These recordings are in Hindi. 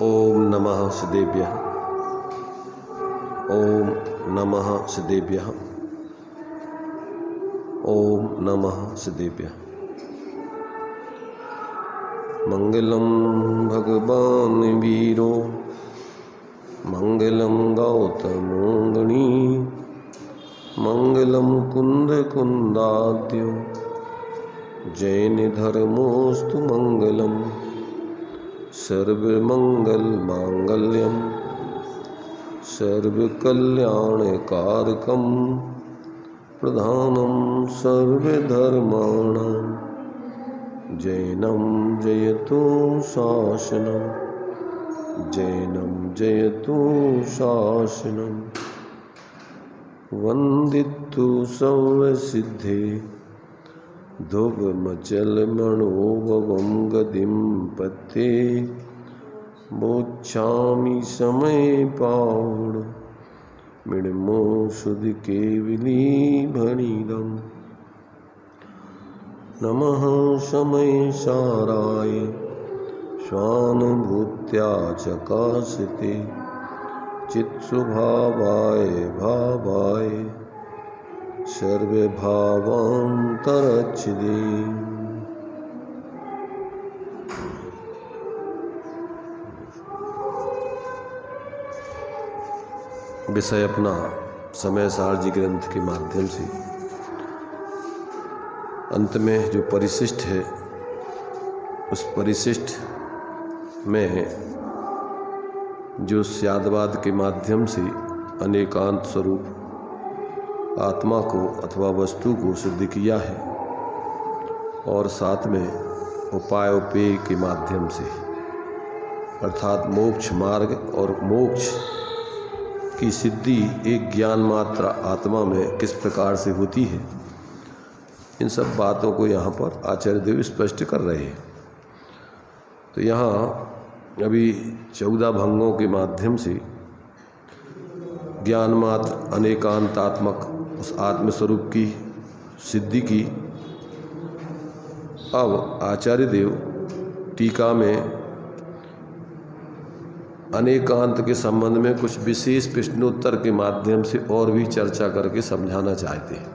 ओम नमः सिद्धेभ्यः। ओम नमः सिद्धेभ्यः। ओम नमः सिद्धेभ्यः। मंगलम भगवान वीरो मंगलम गौतमो गणी मंगलम कुंद कुंदाद्यो जैन धर्मोस्तु मंगलम सर्वमंगल मांगल्यम सर्वकल्याणकारकम प्रधानम सर्वधर्माणां जैनम जयतु शासनम जैनम जयतु शासनम वंदितु सर्वसिद्धे ध्रुवमचलमणोभवं गतिं पत्ते मोक्षामि समय पावड मृण्मो सुधि केवली भणिदं नमः समय साराय स्वानुभूत्या चकासिते चित्स्वभावाय भावाय सर्वभावान्तरच्छिदे। विषय अपना समय सारजी ग्रंथ के माध्यम से अंत में जो परिशिष्ट है उस परिशिष्ट में जो स्यादवाद के माध्यम से अनेकांत स्वरूप आत्मा को अथवा वस्तु को सिद्ध किया है और साथ में उपायोपेय के माध्यम से अर्थात मोक्ष मार्ग और मोक्ष की सिद्धि एक ज्ञान मात्र आत्मा में किस प्रकार से होती है, इन सब बातों को यहाँ पर आचार्य देव स्पष्ट कर रहे हैं। तो यहाँ अभी 14 भंगों के माध्यम से ज्ञान मात्र अनेकांतात्मक उस आत्मस्वरूप की सिद्धि की। अब आचार्य देव टीका में अनेकांत के संबंध में कुछ विशेष प्रश्नोत्तर के माध्यम से और भी चर्चा करके समझाना चाहते हैं।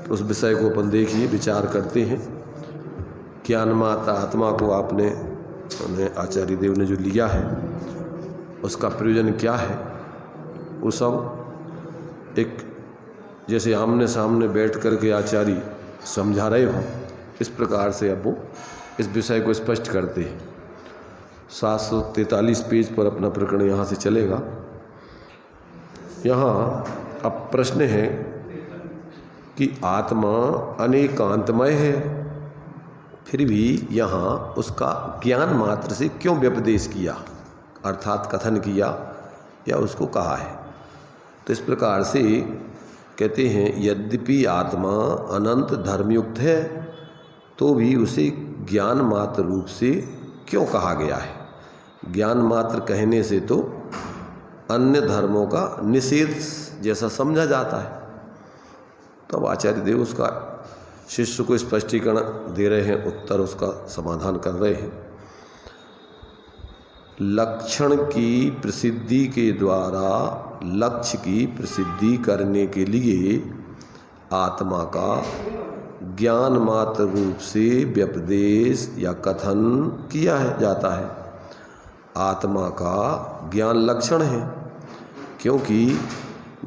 उस विषय को अपन देखिए, विचार करते हैं। ज्ञान मात्र आत्मा को आपने आचार्य देव ने जो लिया है उसका प्रयोजन क्या है, वो सब एक जैसे आमने सामने बैठ कर के आचार्य समझा रहे हो, इस प्रकार से अब वो इस विषय को स्पष्ट करते हैं। 743 पेज पर अपना प्रकरण यहाँ से चलेगा। यहाँ अब प्रश्न है कि आत्मा अनेकांतमय है, फिर भी यहाँ उसका ज्ञान मात्र से क्यों व्यपदेश किया, अर्थात कथन किया या उसको कहा है। तो इस प्रकार से कहते हैं, यद्यपि आत्मा अनंत धर्मयुक्त है तो भी उसे ज्ञान मात्र रूप से क्यों कहा गया है। ज्ञान मात्र कहने से तो अन्य धर्मों का निषेध जैसा समझा जाता है। तब आचार्य देव उसका शिष्य को स्पष्टीकरण दे रहे हैं, उत्तर उसका समाधान कर रहे हैं। लक्षण की प्रसिद्धि के द्वारा लक्ष्य की प्रसिद्धि करने के लिए आत्मा का ज्ञान मात्र रूप से व्यपदेश या कथन किया जाता है। आत्मा का ज्ञान लक्षण है, क्योंकि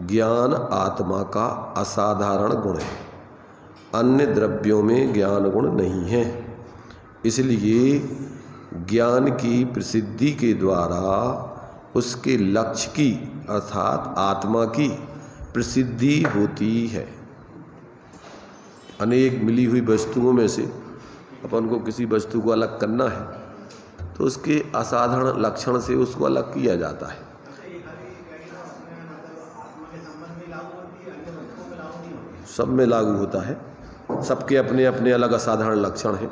ज्ञान आत्मा का असाधारण गुण है। अन्य द्रव्यों में ज्ञान गुण नहीं है, इसलिए ज्ञान की प्रसिद्धि के द्वारा उसके लक्ष्य की अर्थात आत्मा की प्रसिद्धि होती है। अनेक मिली हुई वस्तुओं में से अपन को किसी वस्तु को अलग करना है तो उसके असाधारण लक्षण से उसको अलग किया जाता है। सब में लागू होता है, सबके अपने अपने अलग असाधारण लक्षण हैं।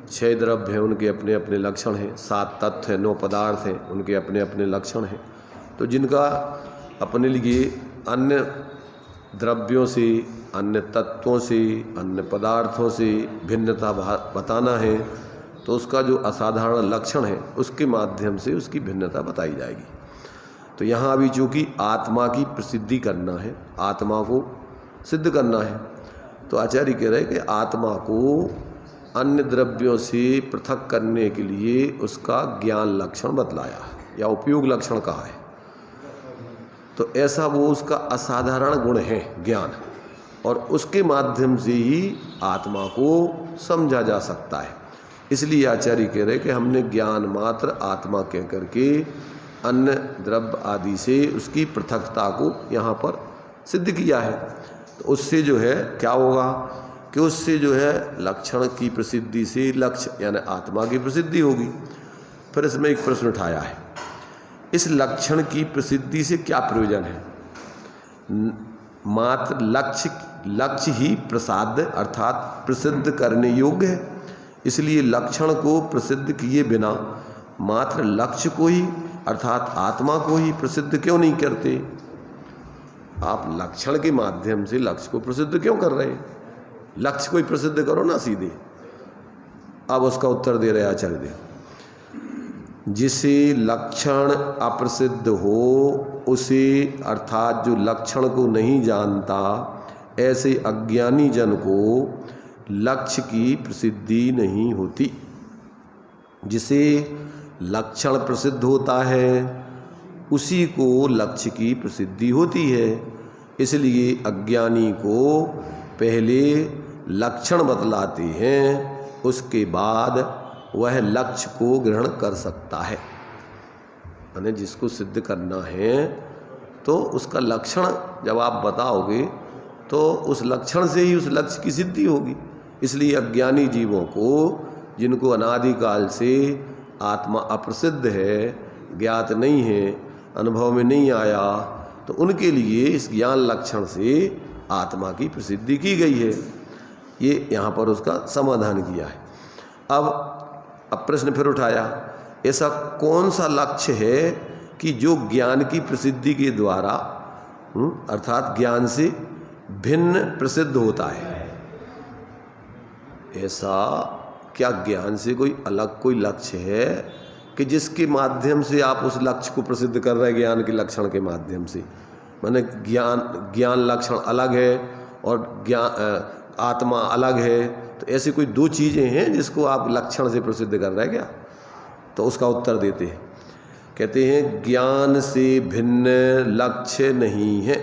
6 द्रव्य हैं, उनके अपने अपने लक्षण हैं। 7 तत्व हैं, 9 पदार्थ हैं, उनके अपने अपने लक्षण हैं। तो जिनका अपने लिए अन्य द्रव्यों से, अन्य तत्वों से, अन्य पदार्थों से भिन्नता बताना है तो उसका जो असाधारण लक्षण है उसके माध्यम से उसकी भिन्नता बताई जाएगी। तो यहाँ अभी चूँकि आत्मा की प्रसिद्धि करना है, आत्मा को सिद्ध करना है, तो आचार्य कह रहे हैं कि आत्मा को अन्य द्रव्यों से पृथक करने के लिए उसका ज्ञान लक्षण बतलाया है या उपयोग लक्षण कहा है। तो ऐसा वो उसका असाधारण गुण है ज्ञान, और उसके माध्यम से ही आत्मा को समझा जा सकता है। इसलिए आचार्य कह रहे कि हमने ज्ञान मात्र आत्मा कह करके अन्य द्रव्य आदि से उसकी पृथकता को यहाँ पर सिद्ध किया है। तो उससे जो है क्या होगा कि उससे जो है लक्षण की प्रसिद्धि से लक्ष्य यानी आत्मा की प्रसिद्धि होगी। फिर इसमें एक प्रश्न उठाया है, इस लक्षण की प्रसिद्धि से क्या प्रयोजन है? मात्र लक्ष्य ही प्रसाद अर्थात प्रसिद्ध करने योग्य है, इसलिए लक्षण को प्रसिद्ध किए बिना मात्र लक्ष्य को ही अर्थात आत्मा को ही प्रसिद्ध क्यों नहीं करते? आप लक्षण के माध्यम से लक्ष्य को प्रसिद्ध क्यों कर रहे हैं? लक्ष्य को ही प्रसिद्ध करो ना सीधे। अब उसका उत्तर दे रहे आचार्य देव, जिसे लक्षण अप्रसिद्ध हो उसे अर्थात जो लक्षण को नहीं जानता ऐसे अज्ञानी जन को लक्ष्य की प्रसिद्धि नहीं होती। जिसे लक्षण प्रसिद्ध होता है उसी को लक्ष्य की प्रसिद्धि होती है। इसलिए अज्ञानी को पहले लक्षण बतलाते हैं, उसके बाद वह लक्ष्य को ग्रहण कर सकता है। यानी जिसको सिद्ध करना है तो उसका लक्षण जब आप बताओगे तो उस लक्षण से ही उस लक्ष्य की सिद्धि होगी। इसलिए अज्ञानी जीवों को, जिनको अनादिकाल से आत्मा अप्रसिद्ध है, ज्ञात नहीं है, अनुभव में नहीं आया, तो उनके लिए इस ज्ञान लक्षण से आत्मा की प्रसिद्धि की गई है। ये यहाँ पर उसका समाधान किया है। अब प्रश्न फिर उठाया, ऐसा कौन सा लक्ष्य है कि जो ज्ञान की प्रसिद्धि के द्वारा अर्थात ज्ञान से भिन्न प्रसिद्ध होता है? ऐसा क्या ज्ञान से कोई अलग कोई लक्ष्य है कि जिसके माध्यम से आप उस लक्ष्य को प्रसिद्ध कर रहे हैं? ज्ञान के लक्षण के माध्यम से, माने ज्ञान लक्षण अलग है और आत्मा अलग है, तो ऐसी कोई दो चीज़ें हैं जिसको आप लक्षण से प्रसिद्ध कर रहे हैं क्या? तो उसका उत्तर देते हैं, कहते हैं ज्ञान से भिन्न लक्ष्य नहीं है,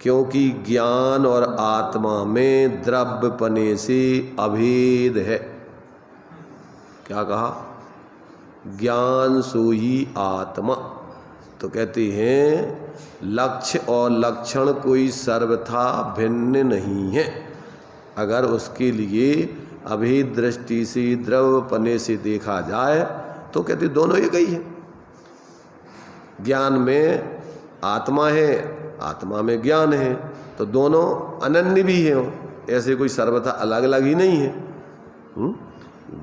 क्योंकि ज्ञान और आत्मा में द्रव्यपने से अभेद है। क्या कहा? ज्ञान सो ही आत्मा। तो कहते हैं लक्ष्य और लक्षण कोई सर्वथा भिन्न नहीं है। अगर उसके लिए अभेद दृष्टि से द्रव्यपने से देखा जाए तो कहते दोनों एक ही है। ज्ञान में आत्मा है, आत्मा में ज्ञान है, तो दोनों अनन्य भी हैं, ऐसे कोई सर्वथा अलग अलग ही नहीं है।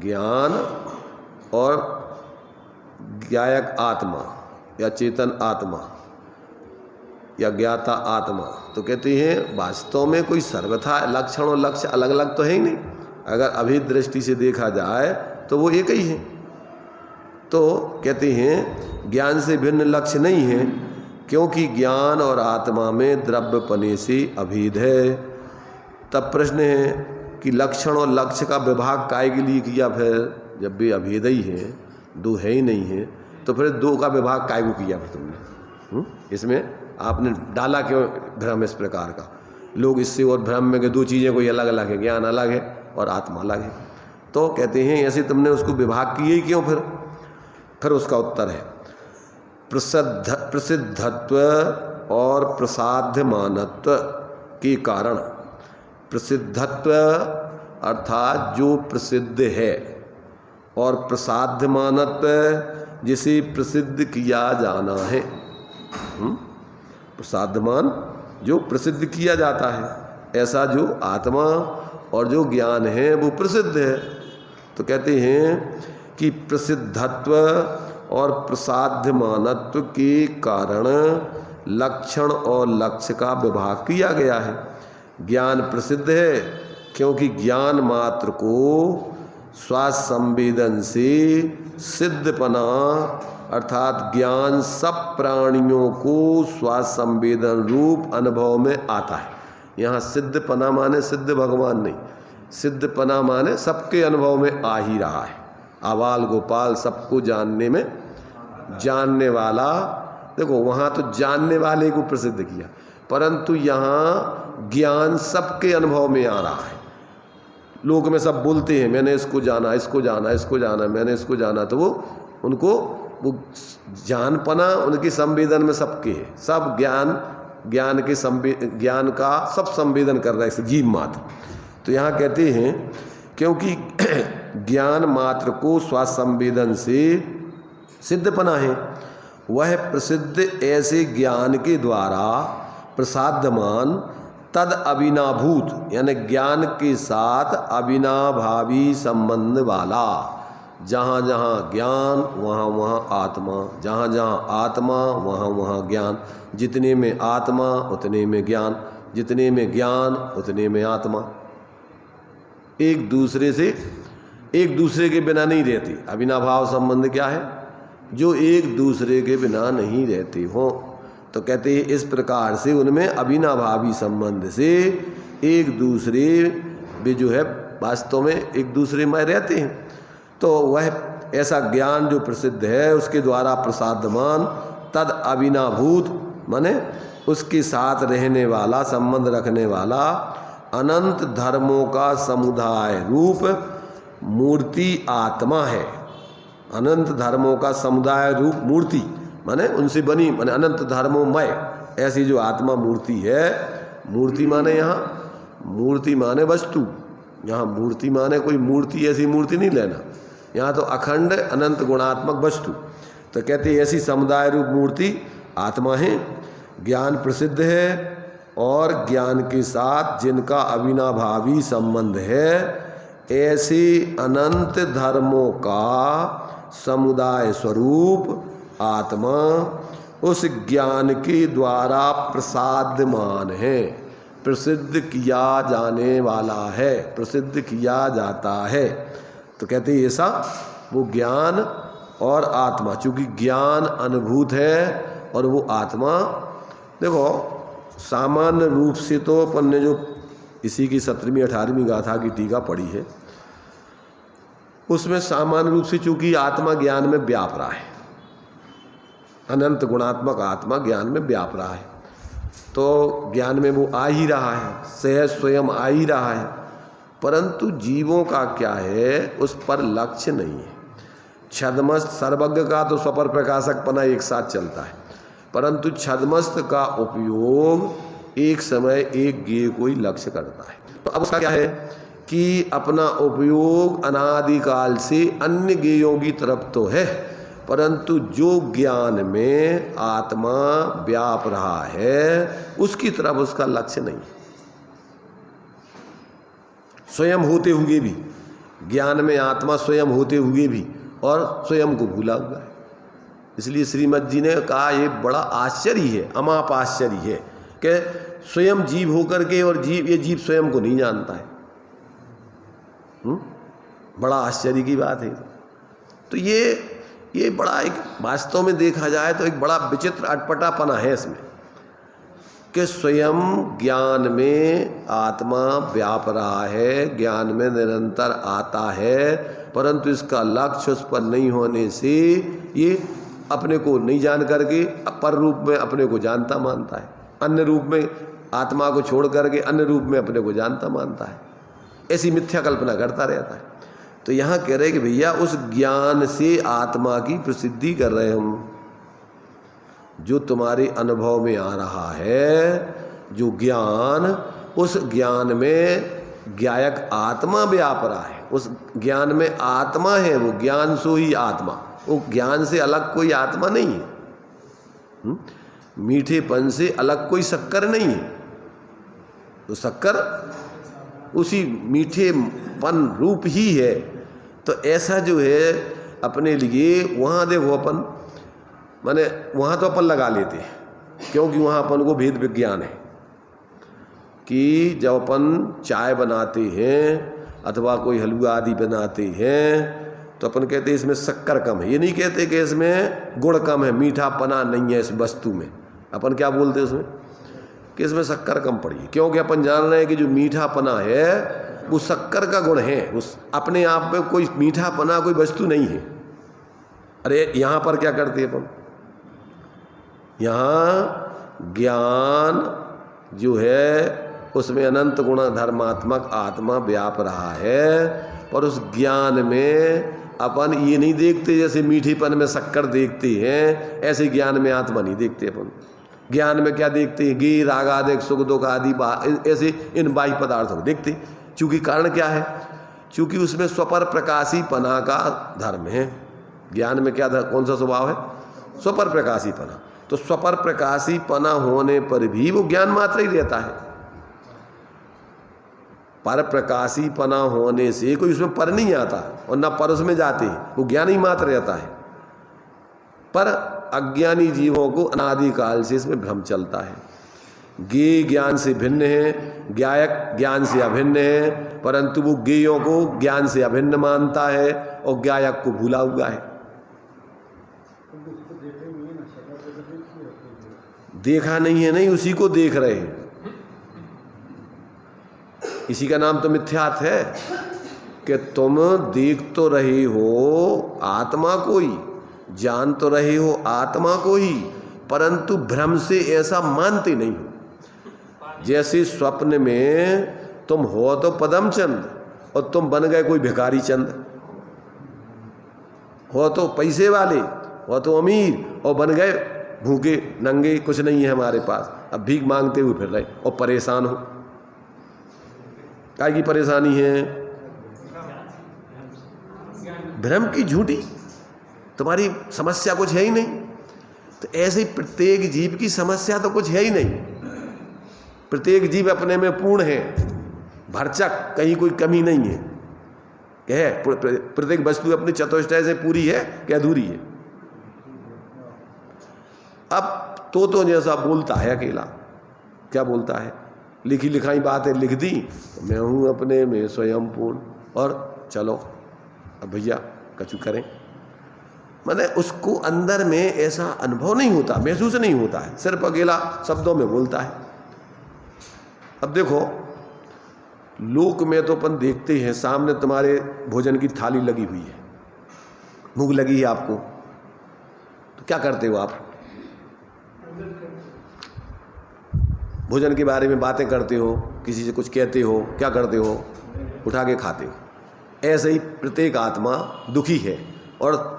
ज्ञान और ज्ञायक आत्मा या चेतन आत्मा या ज्ञाता आत्मा, तो कहते हैं वास्तव में कोई सर्वथा लक्षण और लक्ष्य अलग अलग तो है ही नहीं। अगर अभेद दृष्टि से देखा जाए तो वो एक ही है। तो कहते हैं ज्ञान से भिन्न लक्ष्य नहीं है, क्योंकि ज्ञान और आत्मा में द्रव्यपने से अभेद है। तब प्रश्न है कि लक्षण और लक्ष्य का विभाग काय के लिए किया? फिर जब भी अभेद ही है, दो है ही नहीं है, तो फिर दो का विभाग काय को किया फिर तुमने? इसमें आपने डाला क्यों भ्रम इस प्रकार का? लोग इससे और भ्रम में कि दो चीज़ें कोई अलग अलग है, ज्ञान अलग है और आत्मा अलग है। तो कहते हैं ऐसे तुमने उसको विभाग किए ही क्यों? फिर उसका उत्तर है प्रसिद्धत्व और प्रसाध्यमानत्व के कारण। प्रसिद्धत्व अर्थात जो प्रसिद्ध है, और प्रसाध्यमानत्व जिसे प्रसिद्ध किया जाना है। प्रसाध्यमान जो प्रसिद्ध किया जाता है, ऐसा जो आत्मा और जो ज्ञान है वो प्रसिद्ध है। तो कहते हैं कि प्रसिद्धत्व और प्रसाध्यमानत्व के कारण लक्षण और लक्ष्य का विभाग किया गया है। ज्ञान प्रसिद्ध है क्योंकि ज्ञान मात्र को स्वास्थ्य संवेदन से सिद्धपना अर्थात ज्ञान सब प्राणियों को स्वास्थ्य संवेदन रूप अनुभव में आता है। यहाँ सिद्धपना माने सिद्ध भगवान नहीं, सिद्धपना माने सबके अनुभव में आ ही रहा है। आबाल गोपाल सबको जानने में जानने वाला, देखो वहाँ तो जानने वाले को प्रसिद्ध किया, परंतु यहाँ ज्ञान सबके अनुभव में आ रहा है। लोक में सब बोलते हैं मैंने इसको जाना, इसको जाना, इसको जाना, मैंने इसको जाना, तो वो उनको वो जानपना उनकी संवेदन में सबके है। सब ज्ञान का सब संवेदन कर रहा है जीव मात्र। तो यहाँ कहते हैं क्योंकि ज्ञान मात्र को स्वास्थ्य संवेदन से सिद्धपना है, वह प्रसिद्ध ऐसे ज्ञान के द्वारा प्रसाद्यमान तद अविनाभूत यानी ज्ञान के साथ अविनाभावी संबंध वाला। जहाँ जहाँ ज्ञान वहाँ वहाँ आत्मा, जहाँ जहाँ आत्मा वहाँ वहाँ ज्ञान, जितने में आत्मा उतने में ज्ञान, जितने में ज्ञान उतने में आत्मा। एक दूसरे के बिना नहीं रहती। अविनाभाव संबंध क्या है? जो एक दूसरे के बिना नहीं रहते हो। तो कहते हैं इस प्रकार से उनमें अविनाभावी संबंध से एक दूसरे भी जो है वास्तव में एक दूसरे में रहते हैं। तो वह ऐसा ज्ञान जो प्रसिद्ध है उसके द्वारा प्रसाद्यमान तद अविनाभूत माने उसके साथ रहने वाला, संबंध रखने वाला अनंत धर्मों का समुदाय रूप मूर्ति आत्मा है। अनंत धर्मों का समुदाय रूप मूर्ति माने उनसे बनी, माने अनंत धर्मोमय ऐसी जो आत्मा मूर्ति है। मूर्ति माने यहाँ मूर्ति माने वस्तु, यहाँ मूर्ति माने कोई मूर्ति ऐसी मूर्ति नहीं लेना, यहाँ तो अखंड अनंत गुणात्मक वस्तु। तो कहते ऐसी समुदाय रूप मूर्ति आत्मा है। ज्ञान प्रसिद्ध है और ज्ञान के साथ जिनका अविनाभावी संबंध है, ऐसे अनंत धर्मों का समुदाय स्वरूप आत्मा उस ज्ञान के द्वारा प्रसाद्यमान है, प्रसिद्ध किया जाने वाला है, प्रसिद्ध किया जाता है। तो कहते हैं ऐसा वो ज्ञान और आत्मा, चूँकि ज्ञान अनुभूत है और वो आत्मा, देखो सामान्य रूप से तो अपन ने जो इसी की 17वीं 18वीं गाथा की टीका पढ़ी है उसमें सामान्य रूप से चूँकि आत्मा ज्ञान में व्याप रहा है, अनंत गुणात्मक आत्मा ज्ञान में व्याप रहा है, तो ज्ञान में वो आ ही रहा है, सहज स्वयं आ ही रहा है। परंतु जीवों का क्या है, उस पर लक्ष्य नहीं है। छद्मस्त सर्वज्ञ का तो स्वपर प्रकाशकपना एक साथ चलता है, परंतु छद्मस्त का उपयोग एक समय एक ज्ञेय को ही लक्ष्य करता है। तो अब उसका क्या है कि अपना उपयोग अनादिकाल से अन्य ज्ञेयों की तरफ तो है, परंतु जो ज्ञान में आत्मा व्याप रहा है उसकी तरफ उसका लक्ष्य नहीं। स्वयं होते हुए भी, ज्ञान में आत्मा स्वयं होते हुए भी और स्वयं को भूला हुआ है। इसलिए श्रीमद जी ने कहा ये बड़ा आश्चर्य है, अमाप आश्चर्य है कि स्वयं जीव होकर के और ये जीव स्वयं को नहीं जानता है। बड़ा आश्चर्य की बात है। तो ये बड़ा एक वास्तव में देखा जाए तो एक बड़ा विचित्र अटपटापना है इसमें कि स्वयं ज्ञान में आत्मा व्याप रहा है, ज्ञान में निरंतर आता है, परंतु इसका लक्ष्य उस पर नहीं होने से ये अपने को नहीं जान करके पर रूप में अपने को जानता मानता है, अन्य रूप में आत्मा को छोड़ करके अन्य रूप में अपने को जानता मानता है, ऐसी मिथ्या कल्पना करता रहता है। तो यहाँ कह रहे हैं कि भैया उस ज्ञान से आत्मा की प्रसिद्धि कर रहे हम, जो तुम्हारे अनुभव में आ रहा है, जो ज्ञान, उस ज्ञान में ज्ञायक आत्मा व्याप रहा है, उस ज्ञान में आत्मा है, वो ज्ञान सो ही आत्मा, वो ज्ञान से अलग कोई आत्मा नहीं है। मीठेपन से अलग कोई शक्कर नहीं है, तो शक्कर उसी मीठेपन रूप ही है। तो ऐसा जो है अपने लिए वहाँ देखो अपन माने वहाँ तो अपन लगा लेते हैं, क्योंकि वहाँ अपन को भेद विज्ञान है कि जब अपन चाय बनाते हैं अथवा कोई हलवा आदि बनाते हैं तो अपन कहते हैं इसमें शक्कर कम है। ये नहीं कहते कि इसमें गुड़ कम है, मीठापना नहीं है इस वस्तु में। अपन क्या बोलते हैं उसमें कि इसमें शक्कर कम पड़ी है, क्योंकि अपन जान रहे हैं कि जो मीठापना है वो शक्कर का गुण है, उस अपने आप में कोई मीठापना कोई वस्तु नहीं है। अरे यहाँ पर क्या करते हैं अपन, यहाँ ज्ञान जो है उसमें अनंत गुण धर्मात्मक आत्मा व्याप रहा है, पर उस ज्ञान में अपन ये नहीं देखते जैसे मीठीपन में शक्कर देखते हैं, ऐसे ज्ञान में आत्मा नहीं देखते अपन। ज्ञान में क्या देखते हैं, गे राग आदि सुख दुख आदि ऐसे इन बाह्य पदार्थों को देखते। चूंकि कारण क्या है, चूंकि उसमें स्वपर प्रकाशी पना का धर्म है। ज्ञान में क्या कौन सा स्वभाव है, स्वपर प्रकाशी पना। तो स्वपर प्रकाशी पना होने पर भी वो ज्ञान मात्र ही रहता है। पर प्रकाशी पना होने से कोई उसमें पर नहीं आता और ना पर उसमें जाते, वो ज्ञान ही मात्र रहता है। पर अज्ञानी जीवों को अनादिकाल से इसमें भ्रम चलता है। ज्ञेय ज्ञान से भिन्न है, ज्ञायक ज्ञान से अभिन्न है, परंतु वो ज्ञेयों को ज्ञान से अभिन्न मानता है और ज्ञायक को भूला हुआ है। देखा नहीं है, नहीं उसी को देख रहे हैं। इसी का नाम तो मिथ्यात्व है कि तुम देख तो रहे हो आत्मा को ही, जान तो रहे हो आत्मा को ही, परंतु भ्रम से ऐसा मानते नहीं हो। जैसे स्वप्न में तुम हो तो पदम चंद और तुम बन गए कोई भिखारी चंद, हो तो पैसे वाले, हो तो अमीर और बन गए भूखे नंगे, कुछ नहीं है हमारे पास, अब भीख मांगते हुए फिर रहे और परेशान हो। काय की परेशानी है, भ्रम की झूठी, तुम्हारी समस्या कुछ है ही नहीं। तो ऐसे ही प्रत्येक जीव की समस्या तो कुछ है ही नहीं। प्रत्येक जीव अपने में पूर्ण है, भरचक, कहीं कोई कमी नहीं है। प्रत्येक वस्तु अपनी चतुष्टय से पूरी है कि अधूरी है। अब तो जैसा बोलता है अकेला, क्या बोलता है, लिखी लिखाई बातें लिख दी, तो मैं हूँ अपने में स्वयं पूर्ण, और चलो अब भैया कछु करें। माने उसको अंदर में ऐसा अनुभव नहीं होता, महसूस नहीं होता है, सिर्फ अकेला शब्दों में बोलता है। अब देखो लोक में तो अपन देखते हैं, सामने तुम्हारे भोजन की थाली लगी हुई है, भूख लगी है आपको, तो क्या करते हो आप, भोजन के बारे में बातें करते हो, किसी से कुछ कहते हो, क्या करते हो, उठा के खाते हो। ऐसे ही प्रत्येक आत्मा दुखी है, और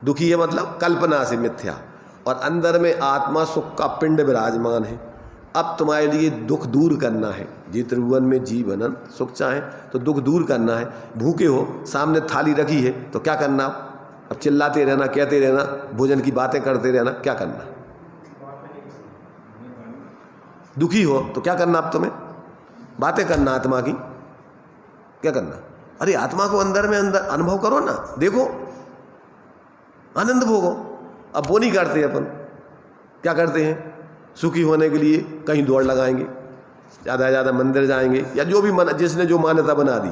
दुखी है मतलब कल्पना से मिथ्या, और अंदर में आत्मा सुख का पिंड विराजमान है। अब तुम्हारे लिए दुख दूर करना है, जी त्रिभुवन में जीव अनंत सुख चाहे तो दुख दूर करना है। भूखे हो, सामने थाली रखी है, तो क्या करना, अब चिल्लाते रहना, कहते रहना, भोजन की बातें करते रहना, क्या करना। दुखी हो तो क्या करना, अब तुम्हें बातें करना आत्मा की, क्या करना, अरे आत्मा को अंदर में अंदर अनुभव करो ना, देखो आनंद भोगो। अब वो नहीं करते अपन, क्या करते हैं, सुखी होने के लिए कहीं दौड़ लगाएंगे, ज़्यादा से ज़्यादा मंदिर जाएंगे, या जो भी जिसने जो मान्यता बना दी,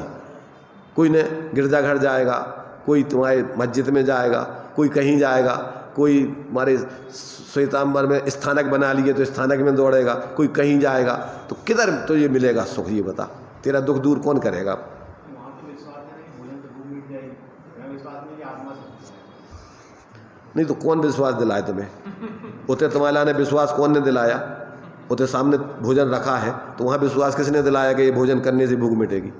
कोई ने गिरजाघर जाएगा, कोई तुम्हारे मस्जिद में जाएगा, कोई कहीं जाएगा, कोई हमारे श्वेतांबर में स्थानक बना लिए तो स्थानक में दौड़ेगा, कोई कहीं जाएगा, तो किधर तो ये मिलेगा सुख, ये बता, तेरा दुख दूर कौन करेगा। नहीं तो कौन विश्वास दिलाए तुम्हें, उते तुम्हारा ने विश्वास कौन ने दिलाया, उते सामने भोजन रखा है तो वहाँ विश्वास किसने दिलाया कि ये भोजन करने से भूख मिटेगी।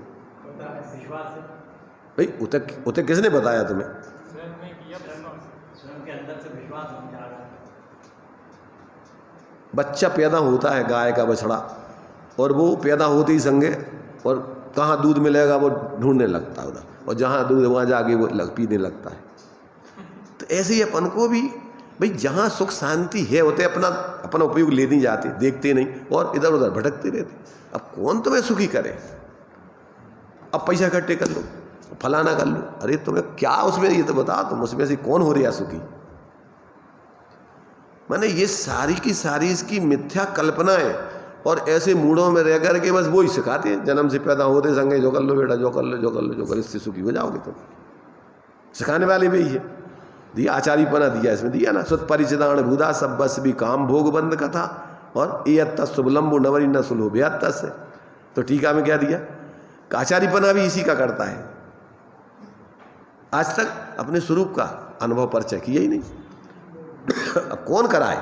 भाई उते किसने बताया तुम्हें, बच्चा पैदा होता है गाय का बछड़ा, और वो पैदा होते ही संगे, और कहाँ दूध मिलेगा वो ढूंढने लगता है उधर, और जहाँ दूध वहाँ जाके वो पीने लगता है। तो ऐसे ही अपन को भी भाई जहाँ सुख शांति है होते अपना उपयोग ले नहीं जाते, देखते नहीं और इधर उधर भटकते रहते। अब कौन तुम्हें सुखी करे, अब पैसा इकट्ठे कर लो, फलाना कर लो, अरे तुम्हें क्या उसमें, ये तो बता, तुम उसमें से कौन हो रहा सुखी। माने ये सारी की सारी इसकी मिथ्या कल्पना है, और ऐसे मूडों में रह कर के बस वो ही सिखाते हैं, जन्म से पैदा होते संगे जो कर लो बेटा, जो कर लो जो कर लो जो कर, इससे सुखी हो जाओगे तुम। सिखाने वाले भी है, दिया आचारीपना दिया, इसमें दिया ना, सुत परिचितान भूदा सब बस भी काम भोग बंद कथा और ए शुभलम्बो नवरी न सुलो बेहत से। तो टीका में क्या दिया, आचारीपना भी इसी का करता है। आज तक अपने स्वरूप का अनुभव परिचय किया ही नहीं। अब कौन कराए?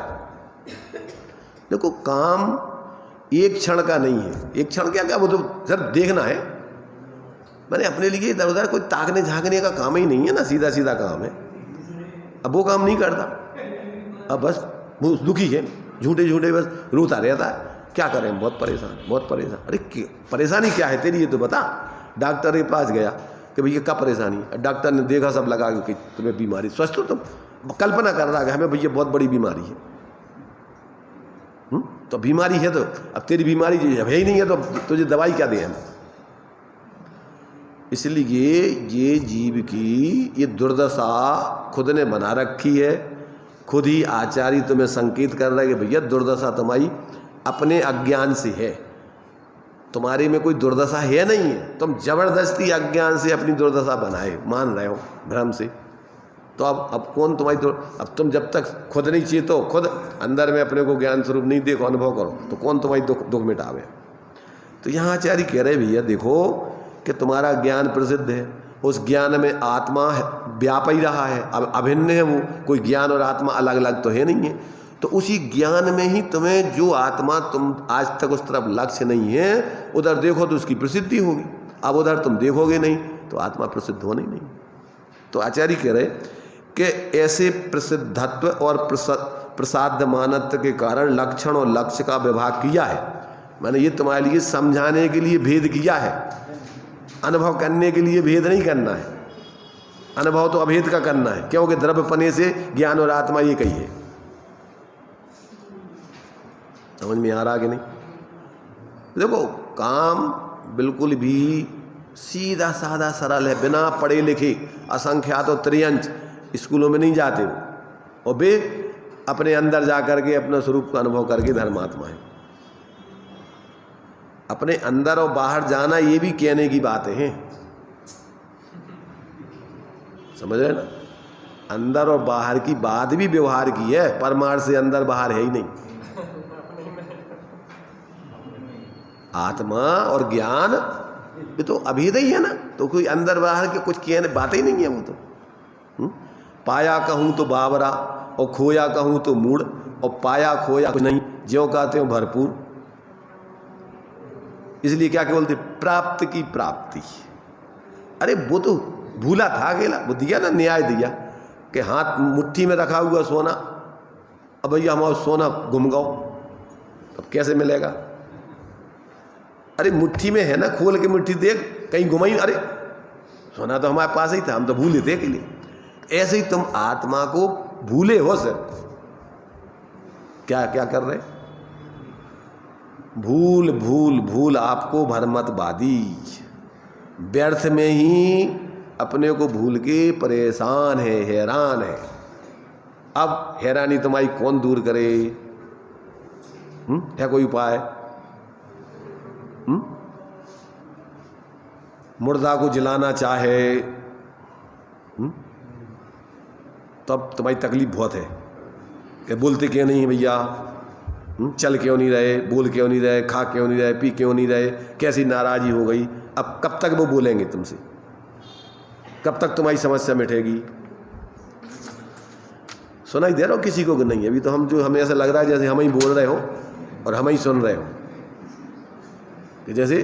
देखो काम एक क्षण का नहीं है, एक क्षण क्या वो तो सिर्फ देखना है। मैंने अपने लिए इधर उधर कोई ताकने झांकने का काम ही नहीं है ना, सीधा सीधा काम है। अब वो काम नहीं करता, अब बस वो दुखी है, झूठे झूठे बस रोता रहता है। क्या करें, बहुत परेशान बहुत परेशान। अरे परेशानी क्या है तेरी, ये तो बता। डॉक्टर के पास गया कि भैया क्या परेशानी, डॉक्टर ने देखा सब लगा कि तुम्हें बीमारी, स्वस्थ हो तुम, कल्पना कर रहा है हमें भैया बहुत बड़ी बीमारी है। तो बीमारी है तो अब तेरी बीमारी है ही नहीं है तो तुझे दवाई क्या दें हम। इसलिए ये जीव की ये दुर्दशा खुद ने बना रखी है। खुद ही आचार्य तुम्हें संकेत कर रहा है कि भैया दुर्दशा तुम्हारी अपने अज्ञान से है, तुम्हारे में कोई दुर्दशा है नहीं है, तुम जबरदस्ती अज्ञान से अपनी दुर्दशा बनाए मान रहे हो भ्रम से। तो अब कौन तुम्हारी अब तुम जब तक खुद नहीं चेतो, खुद अंदर में अपने को ज्ञान स्वरूप नहीं देखो, अनुभव करो, तो कौन तुम्हारी दुख मिटावे। तो यहाँ आचार्य कह रहे भैया देखो कि तुम्हारा ज्ञान प्रसिद्ध है, उस ज्ञान में आत्मा व्याप ही रहा है, अब अभिन्न है वो, कोई ज्ञान और आत्मा अलग अलग तो है नहीं है। तो उसी ज्ञान में ही तुम्हें जो आत्मा तुम आज तक उस तरफ लक्ष्य नहीं है, उधर देखो तो उसकी प्रसिद्धि होगी। अब उधर तुम देखोगे नहीं तो आत्मा प्रसिद्ध होनी नहीं। तो आचार्य कह रहे कि ऐसे प्रसिद्धत्व और प्रसाद मानत्व के कारण लक्षण और लक्ष्य का विभाग किया है। मैंने ये तुम्हारे लिए समझाने के लिए भेद किया है, अनुभव करने के लिए भेद नहीं करना है। अनुभव तो अभेद का करना है, क्योंकि द्रव्यपने से ज्ञान और आत्मा ये कही है। समझ में आ रहा कि नहीं? देखो काम बिल्कुल भी सीधा साधा सरल है, बिना पढ़े लिखे असंख्यात और त्रियंच स्कूलों में नहीं जाते हो, और वे अपने अंदर जा करके अपने स्वरूप का अनुभव करके धर्मात्मा है। अपने अंदर और बाहर जाना ये भी कहने की बातें हैं, समझ रहे ना? अंदर और बाहर की बात भी व्यवहार की है, परमार्थ से अंदर बाहर है ही नहीं। आत्मा और ज्ञान ये तो अभेद ही है ना, तो कोई अंदर बाहर के कुछ कहने बातें ही नहीं है वो तो। पाया कहूं तो बावरा और खोया कहूं तो मूड, और पाया खोया कुछ नहीं, ज्यों कहते हो भरपूर। इसलिए क्या बोलते, प्राप्त की प्राप्ति। अरे वो तो भूला था अकेला, वो दिया ना न्याय दिया कि हाथ मुट्ठी में रखा हुआ सोना, अब भैया हमारा सोना गुम गओ, अब कैसे मिलेगा? अरे मुट्ठी में है ना, खोल के मुट्ठी देख कहीं गुमाई, अरे सोना तो हमारे पास ही था, हम तो भूले थे के लिए। ऐसे ही तुम आत्मा को भूले हो सर, क्या क्या कर रहे? भूल भूल भूल आपको भरमतवादी, व्यर्थ में ही अपने को भूल के परेशान है, हैरान है। अब हैरानी तुम्हारी कौन दूर करे? है कोई उपाय? मुर्दा को जलाना चाहे तब तुम्हारी तकलीफ बहुत है कि बोलते क्यों नहीं भैया, चल क्यों नहीं रहे, बोल क्यों नहीं रहे, खा क्यों नहीं रहे, पी क्यों नहीं रहे, कैसी नाराजी हो गई। अब कब तक वो बोलेंगे तुमसे, कब तक तुम्हारी समस्या मिटेगी? सुनाई दे रहा हो किसी को कि नहीं? अभी तो हमें ऐसा लग रहा है जैसे हम ही बोल रहे हो और हम ही सुन रहे हो, कि जैसे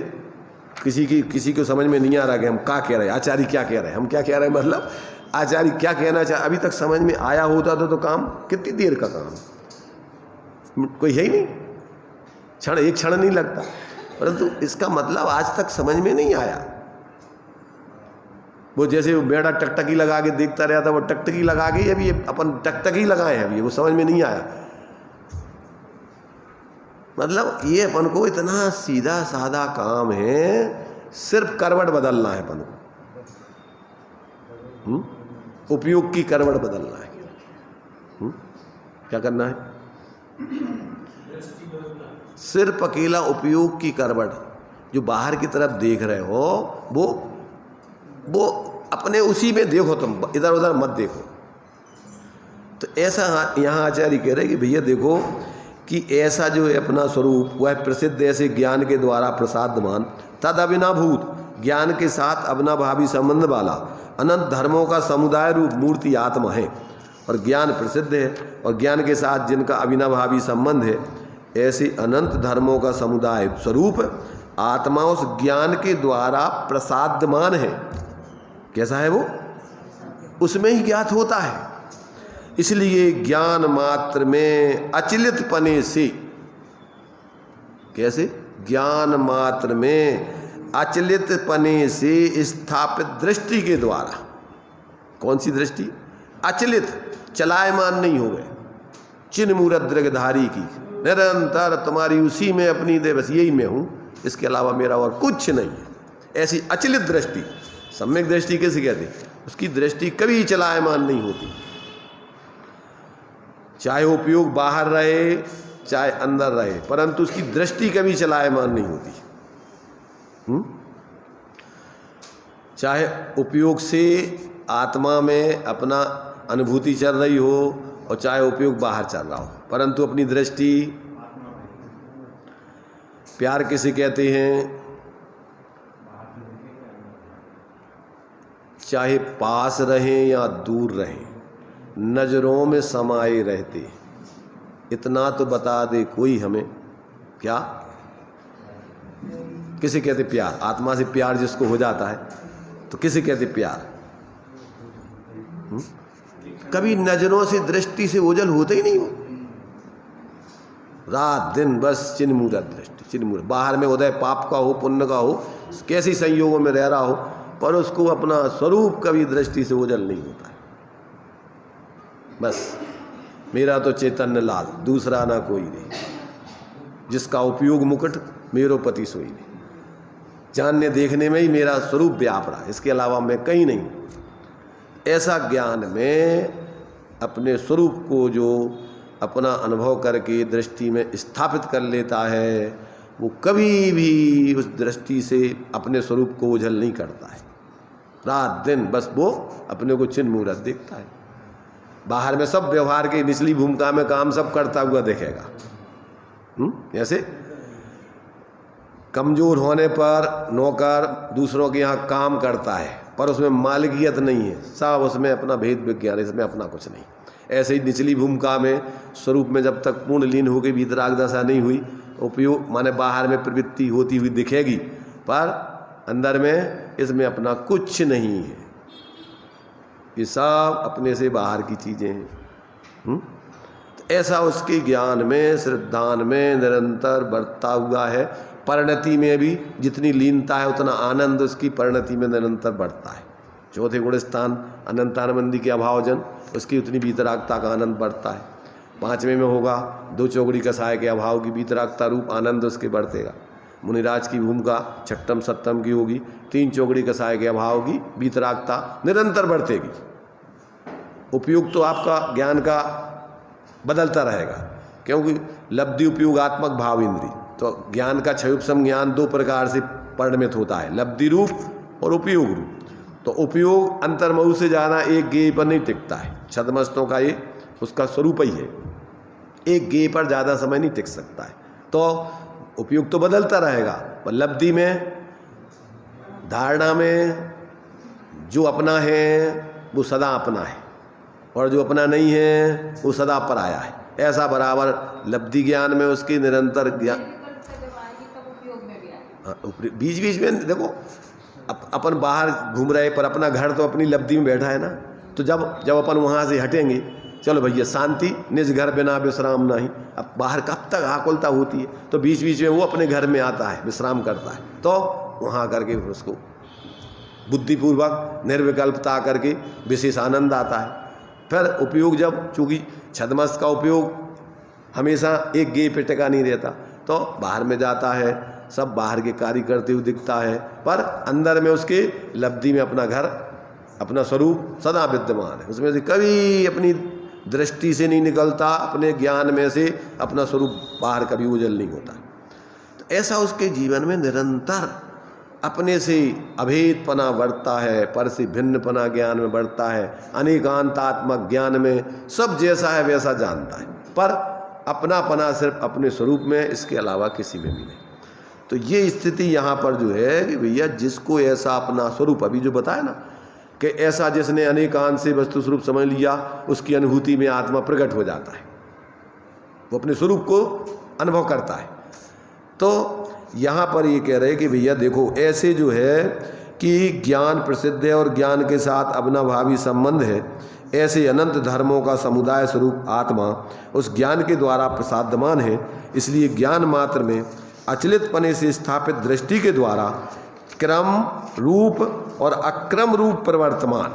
किसी को समझ में नहीं आ रहा कि हम क्या कह रहे हैं, आचार्य क्या कह रहे हैं, हम क्या कह रहे हैं, मतलब आचार्य क्या कहना चाहे। अभी तक समझ में आया होता तो काम कितनी देर का काम, कोई है ही नहीं, एक क्षण नहीं लगता। परंतु इसका मतलब आज तक समझ में नहीं आया। वो जैसे वो बेड़ा टकटकी लगा के देखता रहता, वो टकटकी लगा के अभी अपन टकटकी लगाए हैं, अभी वो समझ में नहीं आया। मतलब ये अपन को इतना सीधा साधा काम है, सिर्फ करवट बदलना है अपन को, उपयोग की करवट बदलना है। क्या करना है? सिर्फ अकेला उपयोग की करवट जो बाहर की तरफ देख रहे हो वो अपने उसी में देखो, तुम इधर उधर मत देखो। तो ऐसा यहाँ आचार्य कह रहे हैं कि भैया देखो कि ऐसा जो है अपना स्वरूप वह प्रसिद्ध ऐसे ज्ञान के द्वारा प्रसादमान तद अविनाभूत ज्ञान के साथ अविनाभावी संबंध वाला अनंत धर्मों का समुदाय रूप मूर्ति आत्मा है। और ज्ञान प्रसिद्ध है और ज्ञान के साथ जिनका अविनाभावी संबंध है, ऐसे अनंत धर्मों का समुदाय स्वरूप आत्मा उस ज्ञान के द्वारा प्रसादमान है। कैसा है वो? उसमें ही ज्ञात होता है। इसलिए ज्ञान मात्र में अचलित पने से, कैसे? ज्ञान मात्र में अचलित पने से स्थापित दृष्टि के द्वारा। कौन सी दृष्टि? अचलित, चलायमान नहीं हो गए, चिन्ह मूरत दृगधारी की, निरंतर तुम्हारी उसी में अपनी दे, बस यही मैं हूं, इसके अलावा मेरा और कुछ नहीं है। ऐसी अचलित दृष्टि, सम्यक दृष्टि किसे कहते? उसकी दृष्टि कभी चलायमान नहीं होती, चाहे उपयोग बाहर रहे चाहे अंदर रहे, परंतु उसकी दृष्टि कभी चलायमान नहीं होती। चाहे उपयोग से आत्मा में अपना अनुभूति चल रही हो और चाहे उपयोग बाहर चल रहा हो, परंतु अपनी दृष्टि। प्यार किसे कहते हैं? चाहे पास रहें या दूर रहें, नजरों में समाये रहते। इतना तो बता दे कोई हमें, क्या किसे कहते प्यार? आत्मा से प्यार जिसको हो जाता है तो किसे कहते प्यार? कभी नजरों से दृष्टि से ओझल होते ही नहीं हो, रात दिन बस चिन्ह मूरत दृष्टि, चिन्ह मूरत। बाहर में उदय पाप का हो पुण्य का हो, कैसी संयोगों में रह रहा हो, पर उसको अपना स्वरूप कभी दृष्टि से ओझल नहीं होता है। बस मेरा तो चैतन्य लाल, दूसरा ना कोई नहीं, जिसका उपयोग मुकुट मेरो पति सोई नहीं। जानने देखने में ही मेरा स्वरूप व्याप रहा, इसके अलावा मैं कहीं नहीं। ऐसा ज्ञान में अपने स्वरूप को जो अपना अनुभव करके दृष्टि में स्थापित कर लेता है, वो कभी भी उस दृष्टि से अपने स्वरूप को ओझल नहीं करता है। रात दिन बस वो अपने को चिन्ह मूरत देखता है। बाहर में सब व्यवहार की निचली भूमिका में काम सब करता हुआ देखेगा। जैसे कमजोर होने पर नौकर दूसरों के यहाँ काम करता है, पर उसमें मालिकियत नहीं है, सब उसमें अपना भेद विज्ञान, इसमें अपना कुछ नहीं। ऐसे ही निचली भूमिका में स्वरूप में जब तक पूर्ण लीन होकर वीतराग दशा नहीं हुई, उपयोग माने बाहर में प्रवृत्ति होती हुई दिखेगी, पर अंदर में इसमें अपना कुछ नहीं है। ये सब अपने से बाहर की चीजें हैं। तो ऐसा उसके ज्ञान में, श्रद्धान में निरंतर बढ़ता हुआ है। परिणति में भी जितनी लीनता है उतना आनंद उसकी परिणति में निरंतर बढ़ता है। चौथे गुण स्थान अनंतानंदी के अभावजन, उसकी उतनी वीतरागता का आनंद बढ़ता है। पांचवें में होगा दो चौगड़ी कसाय के अभाव की वीतरागता रूप आनंद उसके बढ़तेगा। मुनिराज की भूमिका छठम सप्तम की होगी, तीन चौगड़ी कसाय के अभाव की वीतरागता निरंतर बढ़तेगी। उपयोग तो आपका ज्ञान का बदलता रहेगा, क्योंकि लब्धि उपयोगात्मक भाव इंद्री, तो ज्ञान का क्षयोपम ज्ञान दो प्रकार से परिणमित होता है, लब्धि रूप और उपयोग रूप। तो उपयोग अंतर्महु से जाना एक गेय पर नहीं टिकता है, छदमस्तों का ये उसका स्वरूप ही है, एक गेय पर ज़्यादा समय नहीं टिक सकता है। तो उपयोग तो बदलता रहेगा, पर लब्धि में, धारणा में जो अपना है वो सदा अपना है, और जो अपना नहीं है वो सदा पराया है। ऐसा बराबर लब्धि ज्ञान में उसकी निरंतर ज्ञान, बीच बीच में देखो अपन बाहर घूम रहे, पर अपना घर तो अपनी लब्धि में बैठा है ना। तो जब अपन वहाँ से हटेंगे, चलो भैया शांति निज घर बिना विश्राम नहीं, अब बाहर कब तक आकुलता होती है, तो बीच बीच में वो अपने घर में आता है, विश्राम करता है, तो वहाँ करके उसको बुद्धिपूर्वक निर्विकल्पता करके विशेष आनंद आता है। फिर उपयोग जब, चूँकि छदमस्त का उपयोग हमेशा एक गेय पे टिका नहीं रहता, तो बाहर में जाता है, सब बाहर के कार्य करते हुए दिखता है, पर अंदर में उसके लब्धि में अपना घर, अपना स्वरूप सदा विद्यमान है। उसमें से कभी अपनी दृष्टि से नहीं निकलता, अपने ज्ञान में से अपना स्वरूप बाहर कभी उजल नहीं होता। ऐसा उसके जीवन में निरंतर अपने से अभेदपना बढ़ता है, पर से भिन्नपना ज्ञान में बढ़ता है, अनेकांतात्मक ज्ञान में सब जैसा है वैसा जानता है, पर अपनापना सिर्फ अपने स्वरूप में, इसके अलावा किसी में भी नहीं। तो ये स्थिति यहाँ पर जो है कि भैया जिसको ऐसा अपना स्वरूप, अभी जो बताया ना कि ऐसा जिसने अनेकांत से वस्तु स्वरूप समझ लिया, उसकी अनुभूति में आत्मा प्रकट हो जाता है, वो अपने स्वरूप को अनुभव करता है। तो यहाँ पर ये कह रहे हैं कि भैया देखो ऐसे जो है कि ज्ञान प्रसिद्ध है और ज्ञान के साथ अविनाभावी संबंध है, ऐसे अनंत धर्मों का समुदाय स्वरूप आत्मा उस ज्ञान के द्वारा प्रसाद्यमान है। इसलिए ज्ञान मात्र में अचलितपने से स्थापित दृष्टि के द्वारा क्रम रूप और अक्रम रूप प्रवर्तमान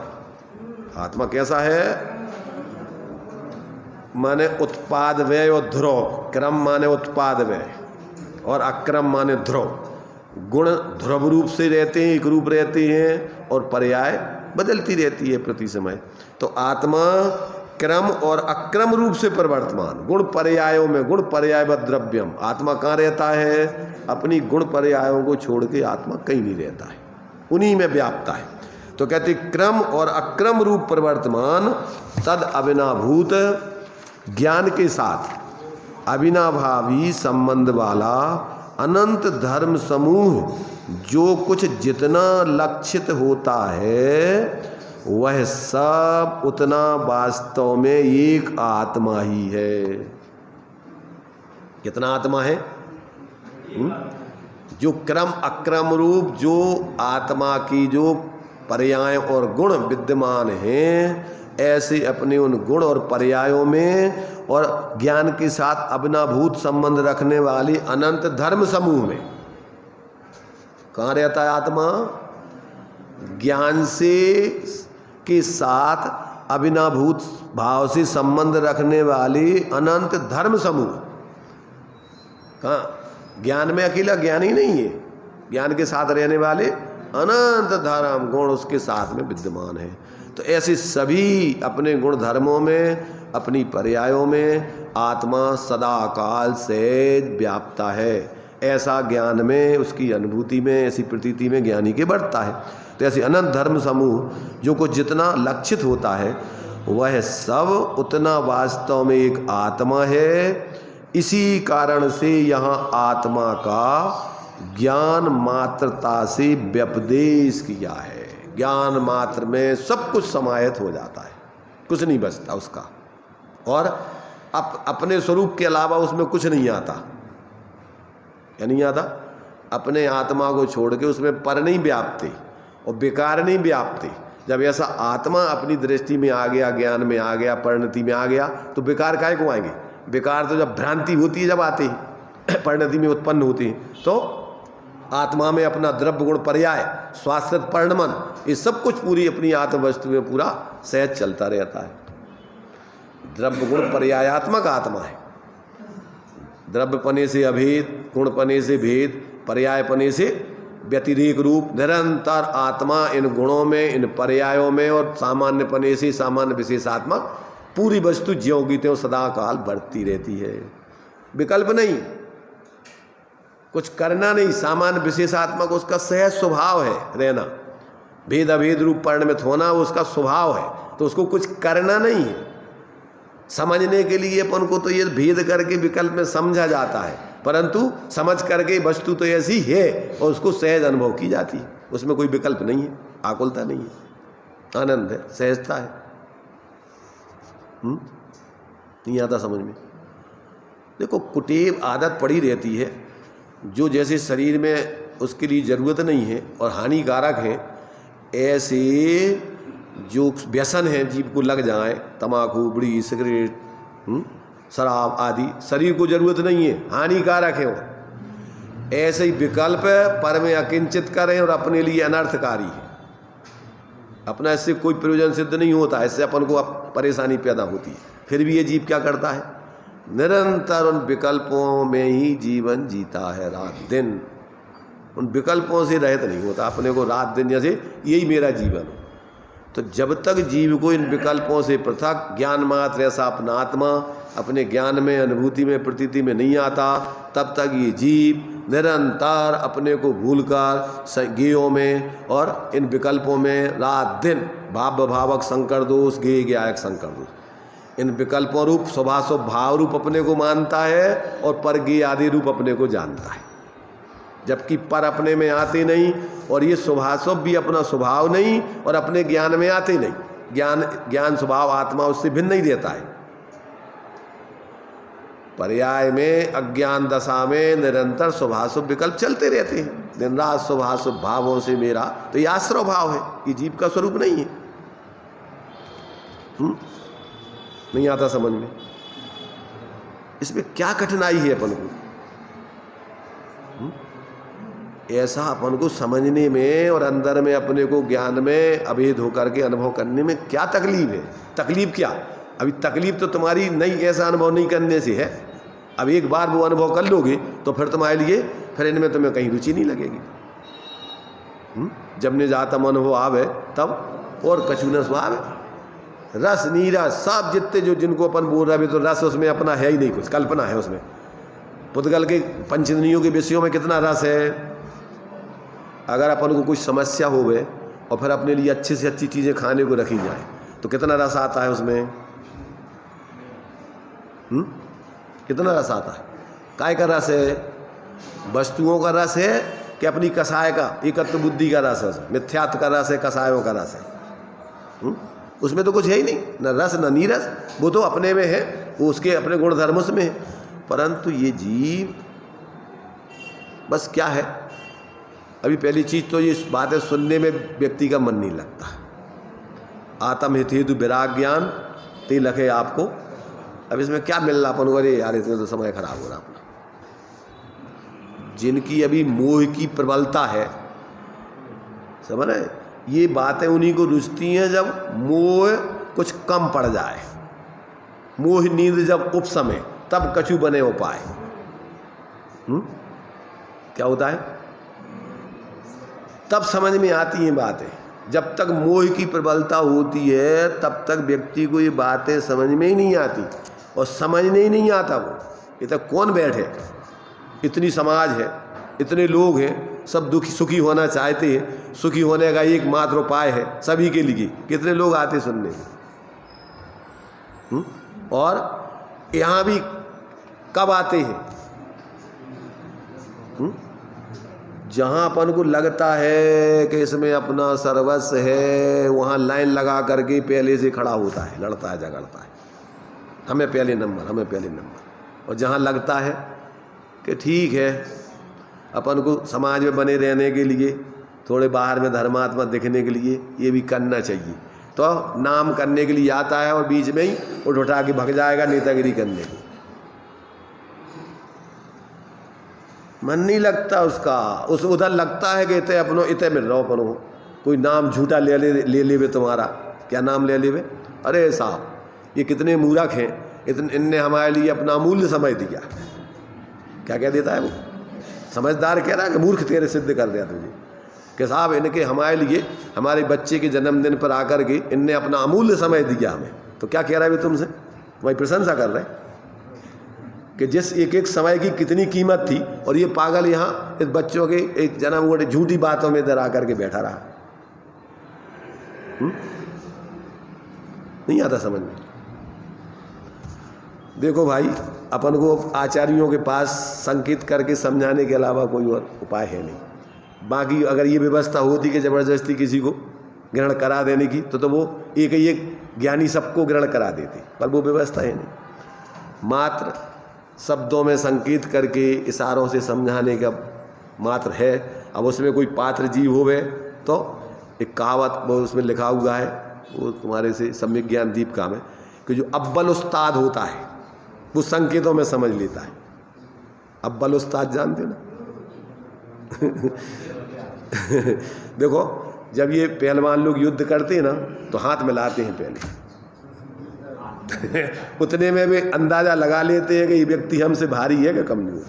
आत्मा कैसा है, माने उत्पाद व्यय और ध्रुव, क्रम माने उत्पाद व्यय और अक्रम माने ध्रुव। गुण ध्रुव रूप से रहते हैं, एक रूप रहते हैं, और पर्याय बदलती रहती है प्रति समय। तो आत्मा क्रम और अक्रम रूप से प्रवर्तमान, गुण पर्यायों में, गुण पर्यायवत द्रव्यम, आत्मा कहाँ रहता है, अपनी गुण पर्यायों को छोड़ के आत्मा कहीं नहीं रहता है, उन्हीं में व्याप्ता है। तो कहते क्रम और अक्रम रूप प्रवर्तमान तद अविनाभूत ज्ञान के साथ अविनाभावी संबंध वाला अनंत धर्म समूह जो कुछ जितना लक्षित होता है वह सब उतना वास्तव में एक आत्मा ही है। कितना आत्मा है? जो क्रम अक्रम रूप जो आत्मा की जो पर्याय और गुण विद्यमान हैं, ऐसे अपने उन गुण और पर्यायों में और ज्ञान के साथ अविनाभूत संबंध रखने वाली अनंत धर्म समूह में कहाँ रहता है आत्मा? ज्ञान से के साथ अविनाभूत भाव से संबंध रखने वाली अनंत धर्म समूह। कहाँ? ज्ञान में अकेला ज्ञान ही नहीं है, ज्ञान के साथ रहने वाले अनंत धर्म गुण उसके साथ में विद्यमान है। तो ऐसे सभी अपने गुण धर्मों में, अपनी पर्यायों में आत्मा सदा काल से व्याप्ता है। ऐसा ज्ञान में, उसकी अनुभूति में, ऐसी प्रतीति में ज्ञानी के बढ़ता है। तो ऐसे अनंत धर्म समूह जो कुछ जितना लक्षित होता है वह सब उतना वास्तव में एक आत्मा है। इसी कारण से यहाँ आत्मा का ज्ञान मात्रता से व्यपदेश किया है। ज्ञान मात्र में सब कुछ समाहित हो जाता है, कुछ नहीं बचता उसका, और अपने स्वरूप के अलावा उसमें कुछ नहीं आता। क्या नहीं आता? अपने आत्मा को छोड़ के उसमें पर नहीं व्यापते और बेकार नहीं व्यापते। जब ऐसा आत्मा अपनी दृष्टि में आ गया, ज्ञान में आ गया, परिणति में आ गया, तो बेकार काहे को आएंगे? बेकार तो जब भ्रांति होती है, जब आते हैं परिणति में उत्पन्न होती है, तो आत्मा में अपना द्रव्य गुण पर्याय स्वास्थ्य परिणमन ये सब कुछ पूरी अपनी आत्म वस्तु में पूरा सहज चलता रहता है। द्रव्य गुण पर्यायात्मक आत्मा है। द्रव्य पने से अभेद, गुण पने से भेद, पर्याय पने से व्यतिरेक रूप निरंतर आत्मा इन गुणों में, इन पर्यायों में और सामान्य पने से सामान्य विशेषात्मक पूरी वस्तु ज्यों की त्यों सदा काल बढ़ती रहती है। विकल्प नहीं, कुछ करना नहीं, सामान्य विशेषात्मक उसका सहज स्वभाव है रहना। भेद अभेद रूप परिणमित होना उसका स्वभाव है, तो उसको कुछ करना नहीं है। समझने के लिए अपन को तो ये भेद करके विकल्प में समझा जाता है, परंतु समझ करके वस्तु तो ऐसी है और उसको सहज अनुभव की जाती है। उसमें कोई विकल्प नहीं है, आकुलता नहीं है, आनंद है, सहजता है। नहीं आता समझ में? देखो कुटेव आदत पड़ी रहती है, जो जैसे शरीर में उसके लिए ज़रूरत नहीं है और हानिकारक है, ऐसे जो व्यसन है जीव को लग जाए, तम्बाकू, बीड़ी, सिगरेट, शराब आदि, शरीर को जरूरत नहीं है, हानिकारक है वो। ऐसे ही विकल्प पर में अकिंचित करें और अपने लिए अनर्थकारी है। अपना इससे कोई प्रयोजन सिद्ध नहीं होता, इससे अपन को परेशानी पैदा होती है। फिर भी ये जीव क्या करता है? निरंतर उन विकल्पों में ही जीवन जीता है, रात दिन उन विकल्पों से रहित नहीं होता। अपने को रात दिन जैसे यही मेरा जीवन हो, तो जब तक जीव को इन विकल्पों से पृथक ज्ञान मात्र ऐसा अपना आत्मा अपने ज्ञान में, अनुभूति में, प्रतीति में नहीं आता, तब तक ये जीव निरंतर अपने को भूलकर गेयों में और इन विकल्पों में रात दिन भाव भावक संकर दोष, गेय ज्ञायक संकर दोष, इन विकल्पों रूप स्वभाव भाव रूप अपने को मानता है और पर गेय आदि रूप अपने को जानता है, जबकि पर अपने में आते नहीं और ये स्वभाव भी अपना स्वभाव नहीं और अपने ज्ञान में आते नहीं। ज्ञान स्वभाव आत्मा उससे भिन्न नहीं देता है। पर्याय में अज्ञान दशा में निरंतर स्वभाव विकल्प चलते रहते हैं, दिन रात स्वभाव भावों से मेरा, तो ये आश्रव भाव है, ये जीव का स्वरूप नहीं है। नहीं आता समझ में? इसमें क्या कठिनाई है अपन को? ऐसा अपन को समझने में और अंदर में अपने को ज्ञान में अभेद होकर के अनुभव करने में क्या तकलीफ है? तकलीफ क्या? अभी तकलीफ तो तुम्हारी नहीं ऐसा अनुभव नहीं करने से है। अब एक बार वो अनुभव कर लोगे तो फिर तुम्हारे लिए फिर इनमें तुम्हें कहीं रुचि नहीं लगेगी। जब ने जातम अनुभव आवे तब और कछु न स्वावे, रस नीरस सब जितने जो जिनको अपन बोल रहे तो रस उसमें अपना है ही नहीं, कुछ कल्पना है उसमें। पुद्गल के पंचेंद्रियों के विषयों में कितना रस है। अगर अपन को कुछ समस्या होवे और फिर अपने लिए अच्छी से अच्छी चीज़ें खाने को रखी जाए तो कितना रस आता है उसमें? कितना रस आता है? काय का रस है? वस्तुओं का रस है कि अपनी कसाय का, एकत्व बुद्धि का रस है, मिथ्यात्व का रस है, कसायों का रस है। उसमें तो कुछ है ही नहीं, न रस न नीरस, वो तो अपने में है, वो उसके अपने गुण धर्म उसमें है। परंतु ये जीव बस क्या है, अभी पहली चीज तो ये बातें सुनने में व्यक्ति का मन नहीं लगता। आत्म हित हेतु विराग ज्ञान ते लखे आपको। अब इसमें क्या मिल रहा अपन को? अरे यार इसमें तो समय खराब हो रहा अपना। जिनकी अभी मोह की प्रबलता है, समझ रहे, ये बातें उन्हीं को रुचती हैं जब मोह कुछ कम पड़ जाए, मोह नींद जब उपसमे, तब कछु बने उपाय। क्या होता है? तब समझ में आती हैं बातें। जब तक मोह की प्रबलता होती है तब तक व्यक्ति को ये बातें समझ में ही नहीं आती, और समझने ही नहीं आता वो। ये तक कौन बैठे, इतनी समाज है, इतने लोग हैं, सब दुखी सुखी होना चाहते हैं, सुखी होने का एकमात्र उपाय है सभी के लिए। कितने लोग आते सुनने, और यहाँ भी कब आते हैं? जहाँ अपन को लगता है कि इसमें अपना सर्वस्व है, वहाँ लाइन लगा करके पहले से खड़ा होता है, लड़ता है, झगड़ता है, हमें पहले नंबर, हमें पहले नंबर। और जहाँ लगता है कि ठीक है अपन को समाज में बने रहने के लिए, थोड़े बाहर में धर्मात्मा दिखने के लिए ये भी करना चाहिए, तो नाम करने के लिए आता है और बीच में ही उठा के भग जाएगा नेतागिरी करने को। मन नहीं लगता उसका, उस उधर लगता है कि इतने अपनो इतने मिल रहा अपन हो, कोई नाम झूठा ले लेवे तुम्हारा। क्या नाम ले लेवे? अरे साहब ये कितने मूर्ख हैं, इतने इनने हमारे लिए अपना अमूल्य समय दिया। क्या क्या देता है वो? समझदार कह रहा है कि मूर्ख तेरे सिद्ध कर दिया तुझे, कि साहब इनके हमारे लिए, हमारे बच्चे के जन्मदिन पर आकर के इनने अपना अमूल्य समय दिया हमें। तो क्या कह रहा है तुमसे? तुम्हारी प्रशंसा कर रहे हैं कि जिस एक एक समय की कितनी कीमत थी, और ये पागल यहाँ इस बच्चों के एक जन्म हुए झूठी बातों में इधर आकर के बैठा रहा। नहीं आता समझ में। देखो भाई, अपन को आचार्यों के पास संकेत करके समझाने के अलावा कोई और उपाय है नहीं। बाकी अगर ये व्यवस्था होती कि जबरदस्ती किसी को ग्रहण करा देने की, तो वो एक ही एक ज्ञानी सबको ग्रहण करा देते, पर वो व्यवस्था है नहीं। मात्र शब्दों में संकेत करके इशारों से समझाने का मात्र है। अब उसमें कोई पात्र जीव होवे तो एक कहावत वो उसमें लिखा हुआ है, वो तुम्हारे से सम्यक ज्ञान दीप का में, कि जो अव्वल उस्ताद होता है वो संकेतों में समझ लेता है। अव्वल उस्ताद जानते ना? देखो जब ये पहलवान लोग युद्ध करते हैं ना तो हाथ मिलाते हैं पहले उतने में भी अंदाजा लगा लेते हैं कि ये व्यक्ति हमसे भारी है कि कमजोर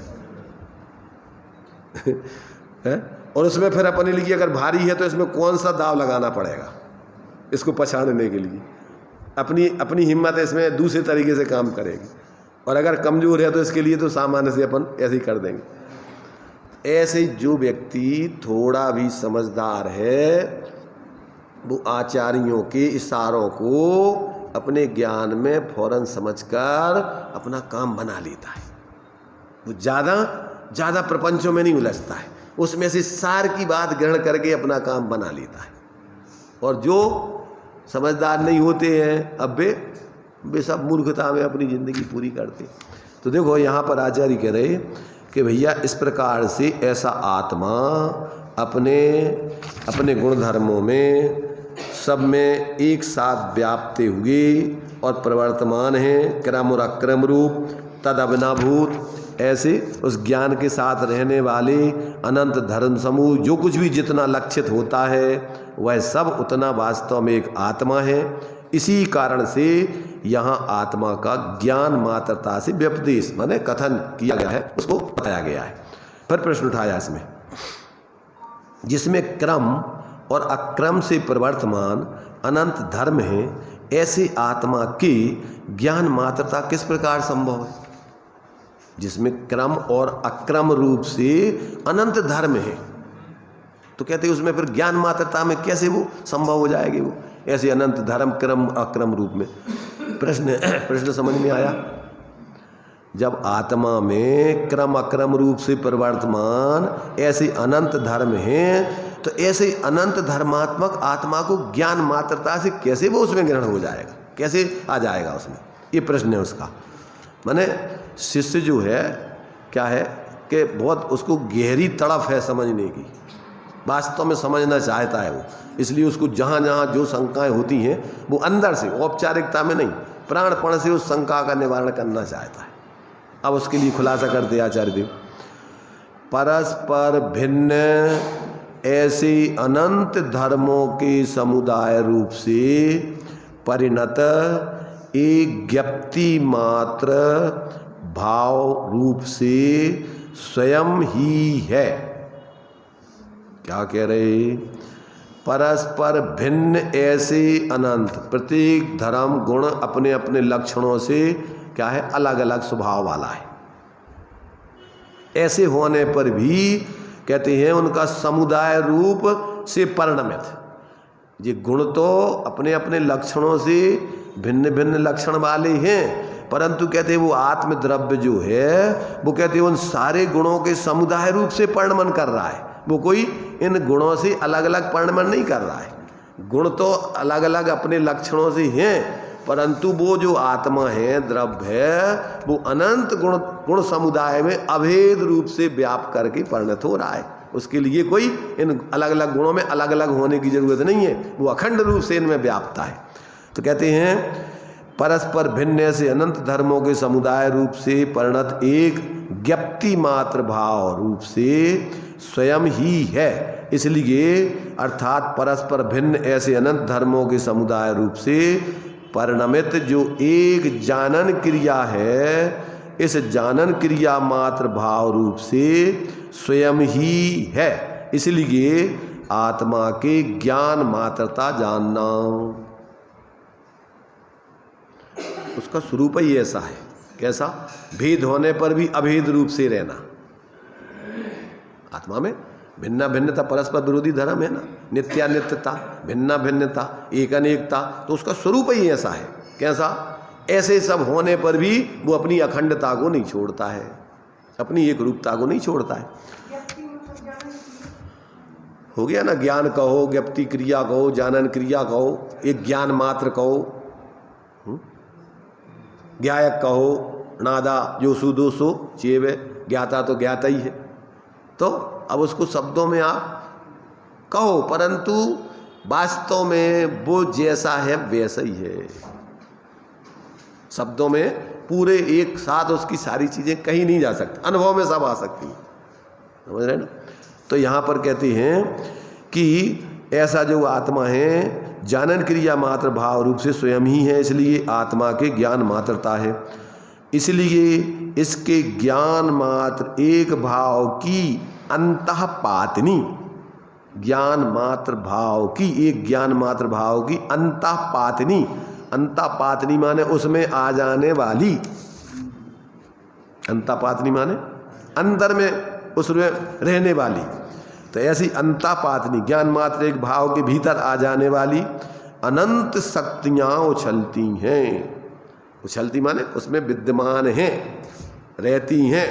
है। और उसमें फिर अपने लिए अगर भारी है तो इसमें कौन सा दाव लगाना पड़ेगा, इसको पछाड़ने के लिए। अपनी अपनी हिम्मत इसमें दूसरे तरीके से काम करेगी, और अगर कमज़ोर है तो इसके लिए तो सामान्य से अपन ऐसे ही कर देंगे। ऐसे ही जो व्यक्ति थोड़ा भी समझदार है वो आचार्यों के इशारों को अपने ज्ञान में फौरन समझकर अपना काम बना लेता है। वो ज़्यादा प्रपंचों में नहीं उलझता है, उसमें से सार की बात ग्रहण करके अपना काम बना लेता है। और जो समझदार नहीं होते हैं अब वे सब मूर्खता में अपनी ज़िंदगी पूरी करते। तो देखो यहाँ पर आचार्य कह रहे कि भैया इस प्रकार से ऐसा आत्मा अपने गुणधर्मों में सब में एक साथ व्याप्ते हुए और प्रवर्तमान हैं, क्रम और अक्रम रूप तद अभिनाभूत, ऐसे उस ज्ञान के साथ रहने वाले अनंत धर्म समूह जो कुछ भी जितना लक्षित होता है वह सब उतना वास्तव में एक आत्मा है। इसी कारण से यहाँ आत्मा का ज्ञान मात्रता से व्यपदेश माने कथन किया गया है, उसको बताया गया है। फिर प्रश्न उठाया इसमें, जिसमें क्रम और अक्रम से प्रवर्तमान अनंत धर्म है, ऐसे आत्मा की ज्ञान मात्रता किस प्रकार संभव है? जिसमें क्रम और अक्रम रूप से अनंत धर्म है, तो कहते हैं उसमें फिर ज्ञान मात्रता में कैसे वो संभव हो जाएगी? वो ऐसे अनंत धर्म क्रम अक्रम रूप में। प्रश्न समझ में आया? जब आत्मा में क्रम अक्रम रूप से प्रवर्तमान ऐसे अनंत धर्म हैं, तो ऐसे अनंत धर्मात्मक आत्मा को ज्ञान मात्रता से कैसे वो उसमें ग्रहण हो जाएगा, कैसे आ जाएगा उसमें? ये प्रश्न है उसका। माने शिष्य जो है क्या है कि बहुत उसको गहरी तड़फ है समझने की, वास्तव में समझना चाहता है वो, इसलिए उसको जहाँ जहाँ जो शंकाएं होती हैं वो अंदर से, औपचारिकता में नहीं, प्राणपण से उस शंका का निवारण करना चाहता है। अब उसके लिए खुलासा करते आचार्य देव, परस्पर भिन्न ऐसे अनंत धर्मों के समुदाय रूप से परिणत एक ज्ञप्ति मात्र भाव रूप से स्वयं ही है। क्या कह रहे? परस्पर भिन्न ऐसे अनंत, प्रत्येक धर्म गुण अपने अपने लक्षणों से क्या है, अलग अलग स्वभाव वाला है। ऐसे होने पर भी कहते हैं उनका समुदाय रूप से परिणमित, ये गुण तो अपने अपने लक्षणों से भिन्न भिन्न लक्षण वाले हैं, परंतु कहते हैं वो आत्म द्रव्य जो है वो कहते हैं उन सारे गुणों के समुदाय रूप से परिणमन कर रहा है। वो कोई इन गुणों से अलग अलग परिणमन नहीं कर रहा है। गुण तो अलग अलग अपने लक्षणों से हैं, परंतु वो जो आत्मा है, द्रव्य है, वो अनंत गुण समुदाय में अभेद रूप से व्याप्त करके परिणत हो रहा है। उसके लिए कोई इन अलग अलग गुणों में अलग अलग होने की जरूरत नहीं है, वो अखंड रूप से इनमें व्याप्ता है। तो कहते हैं परस्पर भिन्न से अनंत धर्मों के समुदाय रूप से परिणत एक ज्ञप्ति मात्र भाव रूप से स्वयं ही है। इसलिए अर्थात परस्पर भिन्न ऐसे अनंत धर्मों के समुदाय रूप से परिणमित जो एक जानन क्रिया है, इस जानन क्रिया मात्र भाव रूप से स्वयं ही है। इसलिए आत्मा के ज्ञान मात्रता जानना, उसका स्वरूप ही ऐसा है। कैसा? भेद होने पर भी अभेद रूप से रहना। आत्मा में भिन्ना भिन्नता, परस्पर विरोधी धर्म है ना, नित्यानित्यता, भिन्ना भिन्नता, एक अनेकता, तो उसका स्वरूप ही ऐसा है। कैसा? ऐसे सब होने पर भी वो अपनी अखंडता को नहीं छोड़ता है, अपनी एक रूपता को नहीं छोड़ता है। हो गया ना, ज्ञान कहो, ज्ञप्ति क्रिया कहो, जानन क्रिया कहो, एक ज्ञान मात्र कहो, ज्ञायक कहो, नादा जो सु दो सो चेवे, ज्ञाता तो ज्ञाता ही है। तो अब उसको शब्दों में आप कहो, परंतु वास्तव में वो जैसा है वैसा ही है। शब्दों में पूरे एक साथ उसकी सारी चीजें कहीं नहीं जा सकती, अनुभव में सब आ सकती हैं। समझ रहे ना? तो यहाँ पर कहते हैं कि ऐसा जो आत्मा है जानन क्रिया मात्र भाव रूप से स्वयं ही है, इसलिए आत्मा के ज्ञान मात्रता है। इसलिए इसके ज्ञान मात्र एक भाव की अंतःपातनी, ज्ञान मात्र भाव की, एक ज्ञान मात्र भाव की अंतःपातनी, अंतःपातनी माने उसमें आ जाने वाली, अंतःपातनी माने अंदर में उसमें रहने वाली। तो ऐसी अंतःपातनी ज्ञान मात्र एक भाव के भीतर आ जाने वाली अनंत शक्तियां उछलती हैं। उछलती माने उसमें विद्यमान हैं, रहती हैं।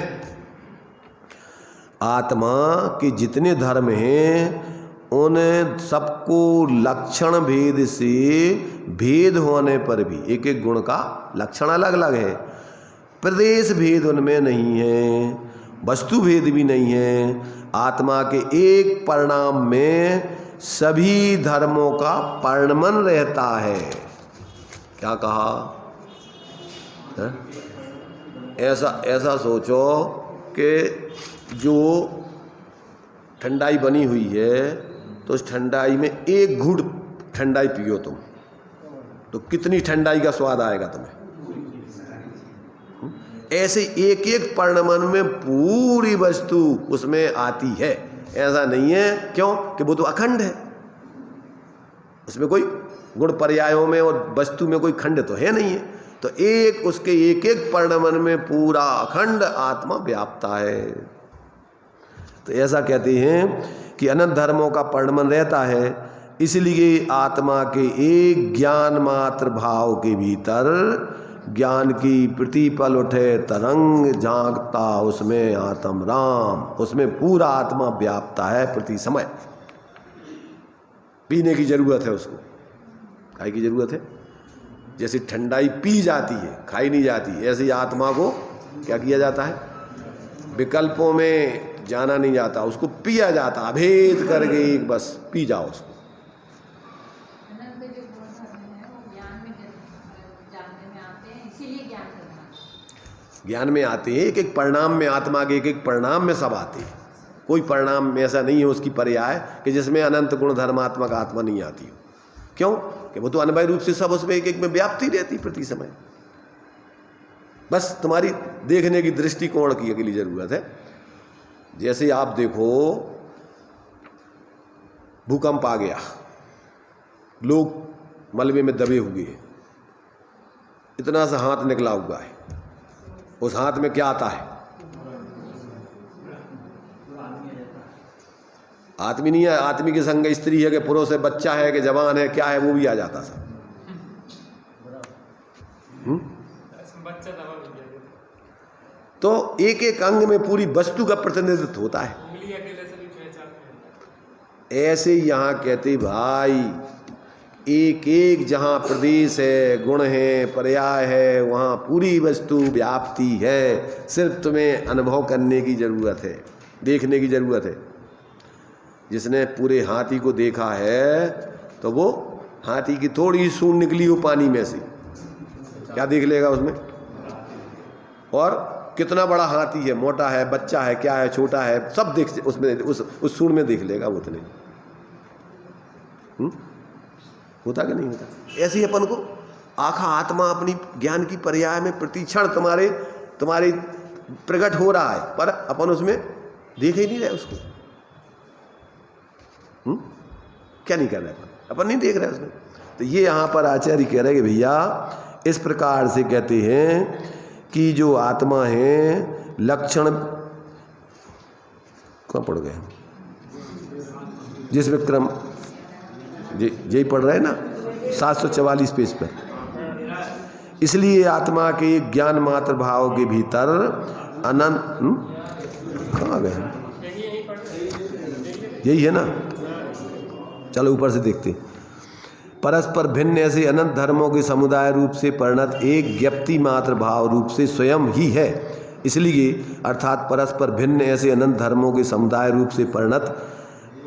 आत्मा के जितने धर्म हैं उन सबको लक्षण भेद से भेद होने पर भी, एक एक गुण का लक्षण अलग अलग है, प्रदेश भेद उनमें नहीं है, वस्तु भेद भी नहीं है। आत्मा के एक परिणाम में सभी धर्मों का परिणमन रहता है। क्या कहा है? ऐसा सोचो कि जो ठंडाई बनी हुई है तो उस ठंडाई में एक घूंट ठंडाई पियो तुम, तो कितनी ठंडाई का स्वाद आएगा तुम्हें। ऐसे एक एक परिणमन में पूरी वस्तु उसमें आती है। ऐसा नहीं है, क्यों कि वो तो अखंड है, उसमें कोई गुण पर्यायों में और वस्तु में कोई खंड तो है नहीं है। तो एक उसके एक एक परिणमन में पूरा अखंड आत्मा व्याप्ता है। तो ऐसा कहते हैं कि अनंत धर्मों का परिणमन रहता है, इसलिए आत्मा के एक ज्ञान मात्र भाव के भीतर ज्ञान की प्रतिपल उठे तरंग झांकता उसमें आत्म राम, उसमें पूरा आत्मा व्याप्ता है प्रति समय। पीने की जरूरत है उसको, खाई की जरूरत है। जैसे ठंडाई पी जाती है, खाई नहीं जाती, ऐसे आत्मा को क्या किया जाता है, विकल्पों में जाना नहीं जाता, उसको पिया जाता, अभेद करके एक बस पी जाओ उसको। ज्ञान में आते हैं, एक एक परिणाम में, आत्मा के एक एक परिणाम में सब आते हैं। कोई परिणाम में ऐसा नहीं है उसकी पर्याय कि जिसमें अनंत गुण धर्मात्मक आत्मा नहीं आती हो। क्यों कि वो तो अनवय रूप से सब उसमें एक एक में व्याप्ति रहती प्रति समय। बस तुम्हारी देखने की दृष्टिकोण की अगली जरूरत है। जैसे आप देखो भूकंप आ गया, लोग मलबे में दबे हुए हैं, इतना सा हाथ निकला हुआ है, उस हाथ में क्या आता है, आदमी नहीं है, आदमी के संग स्त्री है कि पुरुष है, बच्चा है कि जवान है, क्या है, वो भी आ जाता सब। तो एक एक अंग में पूरी वस्तु का प्रतिनिधित्व होता है। ऐसे यहाँ कहते भाई एक एक जहाँ प्रदेश है, गुण है, पर्याय है, वहाँ पूरी वस्तु व्याप्ति है। सिर्फ तुम्हें अनुभव करने की जरूरत है, देखने की जरूरत है। जिसने पूरे हाथी को देखा है तो वो हाथी की थोड़ी सूंड निकली हो पानी में से, क्या देख लेगा उसमें, और कितना बड़ा हाथी है, मोटा है, बच्चा है, क्या है, छोटा है, सब देख उसमें, उस सूंड में देख लेगा वो उतने। होता कि नहीं होता? ऐसे ही अपन को आखा आत्मा अपनी ज्ञान की पर्याय में प्रतिक्षण तुम्हारे प्रकट हो रहा है, पर अपन उसमें देख ही नहीं रहे उसको। क्या नहीं कर रहे अपन नहीं देख रहे उसमें। तो ये यहाँ पर आचार्य कह रहे हैं कि भैया इस प्रकार से कहते हैं कि जो आत्मा है लक्षण, कहाँ पढ़ गए, जिस विक्रम यही पढ़ रहे हैं ना 744 पेज पर। इसलिए आत्मा के ज्ञान मात्र भाव के भीतर अनंत, कहाँ गए, यही है ना, चलो ऊपर से देखते। परस्पर भिन्न ऐसे अनंत धर्मों के समुदाय रूप से परिणत एक ज्ञप्ति मात्र भाव रूप से स्वयं ही है। इसलिए अर्थात परस्पर भिन्न ऐसे अनंत धर्मों के समुदाय रूप से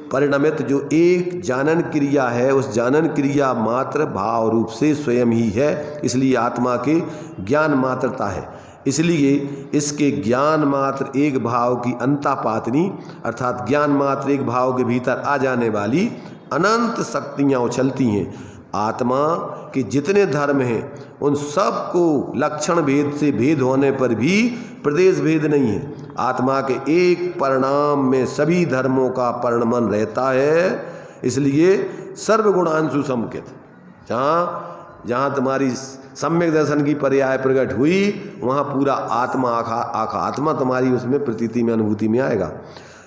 परिणमित जो एक जानन क्रिया है, उस जानन क्रिया मात्र भाव रूप से स्वयं ही है। इसलिए आत्मा के ज्ञान मात्रता है। इसलिए इसके ज्ञान मात्र एक भाव की अंतापातनी अर्थात ज्ञान मात्र एक भाव के भीतर आ जाने वाली अनंत शक्तियाँ उछलती हैं। आत्मा के जितने धर्म हैं उन सब को लक्षण भेद से भेद होने पर भी प्रदेश भेद नहीं है, आत्मा के एक परिणाम में सभी धर्मों का परिणमन रहता है। इसलिए सर्वगुणांशु समकित, जहाँ जहाँ तुम्हारी सम्यक दर्शन की पर्याय प्रकट हुई वहाँ पूरा आत्मा आखा आत्मा तुम्हारी उसमें प्रतीति में अनुभूति में आएगा।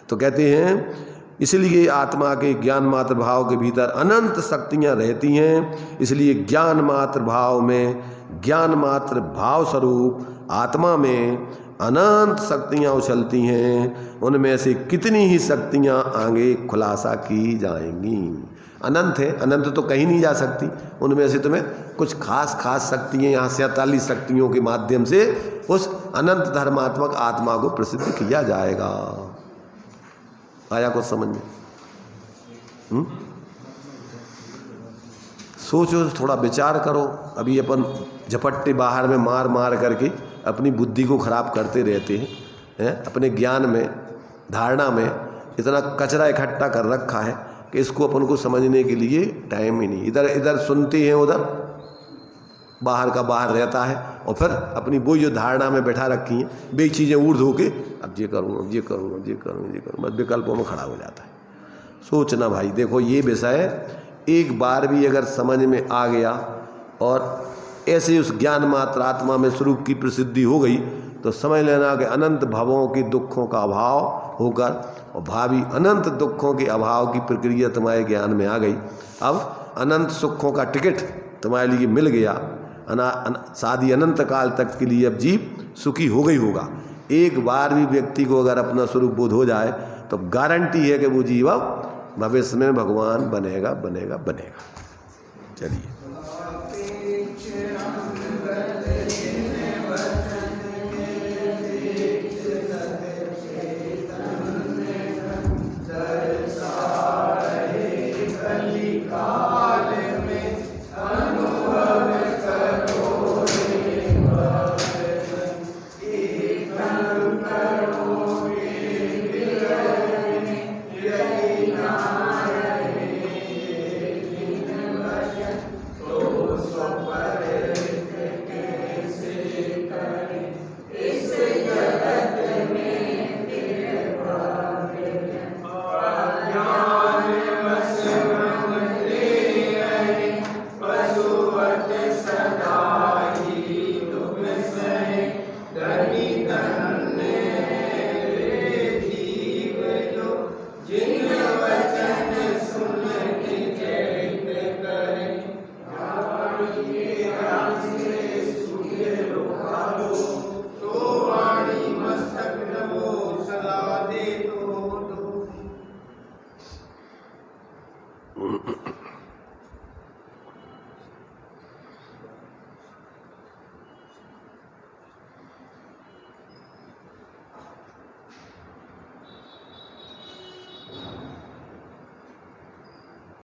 तो कहते हैं इसलिए आत्मा के ज्ञान मात्र भाव के भीतर अनंत शक्तियाँ रहती हैं। इसलिए ज्ञान मात्र भाव में, ज्ञान मात्र भाव स्वरूप आत्मा में अनंत शक्तियाँ उछलती हैं। उनमें से कितनी ही शक्तियाँ आगे खुलासा की जाएंगी। अनंत है, अनंत तो कहीं नहीं जा सकती। उनमें से तुम्हें कुछ खास शक्तियाँ यहाँ 47 शक्तियों के माध्यम से उस अनंत धर्मात्मक आत्मा को प्रसिद्ध किया जाएगा। आया कुछ समझ में? सोचो, थोड़ा विचार करो। अभी अपन झपट्टे बाहर में मार करके अपनी बुद्धि को खराब करते रहते हैं। अपने ज्ञान में, धारणा में इतना कचरा इकट्ठा कर रखा है कि इसको अपन को समझने के लिए टाइम ही नहीं। इधर सुनते हैं, उधर बाहर का बाहर रहता है, और फिर अपनी वो जो धारणा में बैठा रखी हैं वे चीज़ें ऊर्ध होके अब ये करूँ, अब ये करूँ, अब ये करूँ, ये करूँ, बस विकल्पों में खड़ा हो जाता है। सोचना भाई, देखो ये विषय एक बार भी अगर समझ में आ गया और ऐसे उस ज्ञान मात्र आत्मा में स्वरूप की प्रसिद्धि हो गई तो समझ लेना कि अनंत भवों के दुखों का अभाव होकर और भावी अनंत दुखों के अभाव की प्रक्रिया तुम्हारे ज्ञान में आ गई। अब अनंत सुखों का टिकट तुम्हारे लिए मिल गया। शादी अनंत काल तक के लिए अब जीव सुखी हो गई होगा। एक बार भी व्यक्ति को अगर अपना स्वरूप बोध हो जाए तो गारंटी है कि वो जीव अब भविष्य में भगवान बनेगा। चलिए।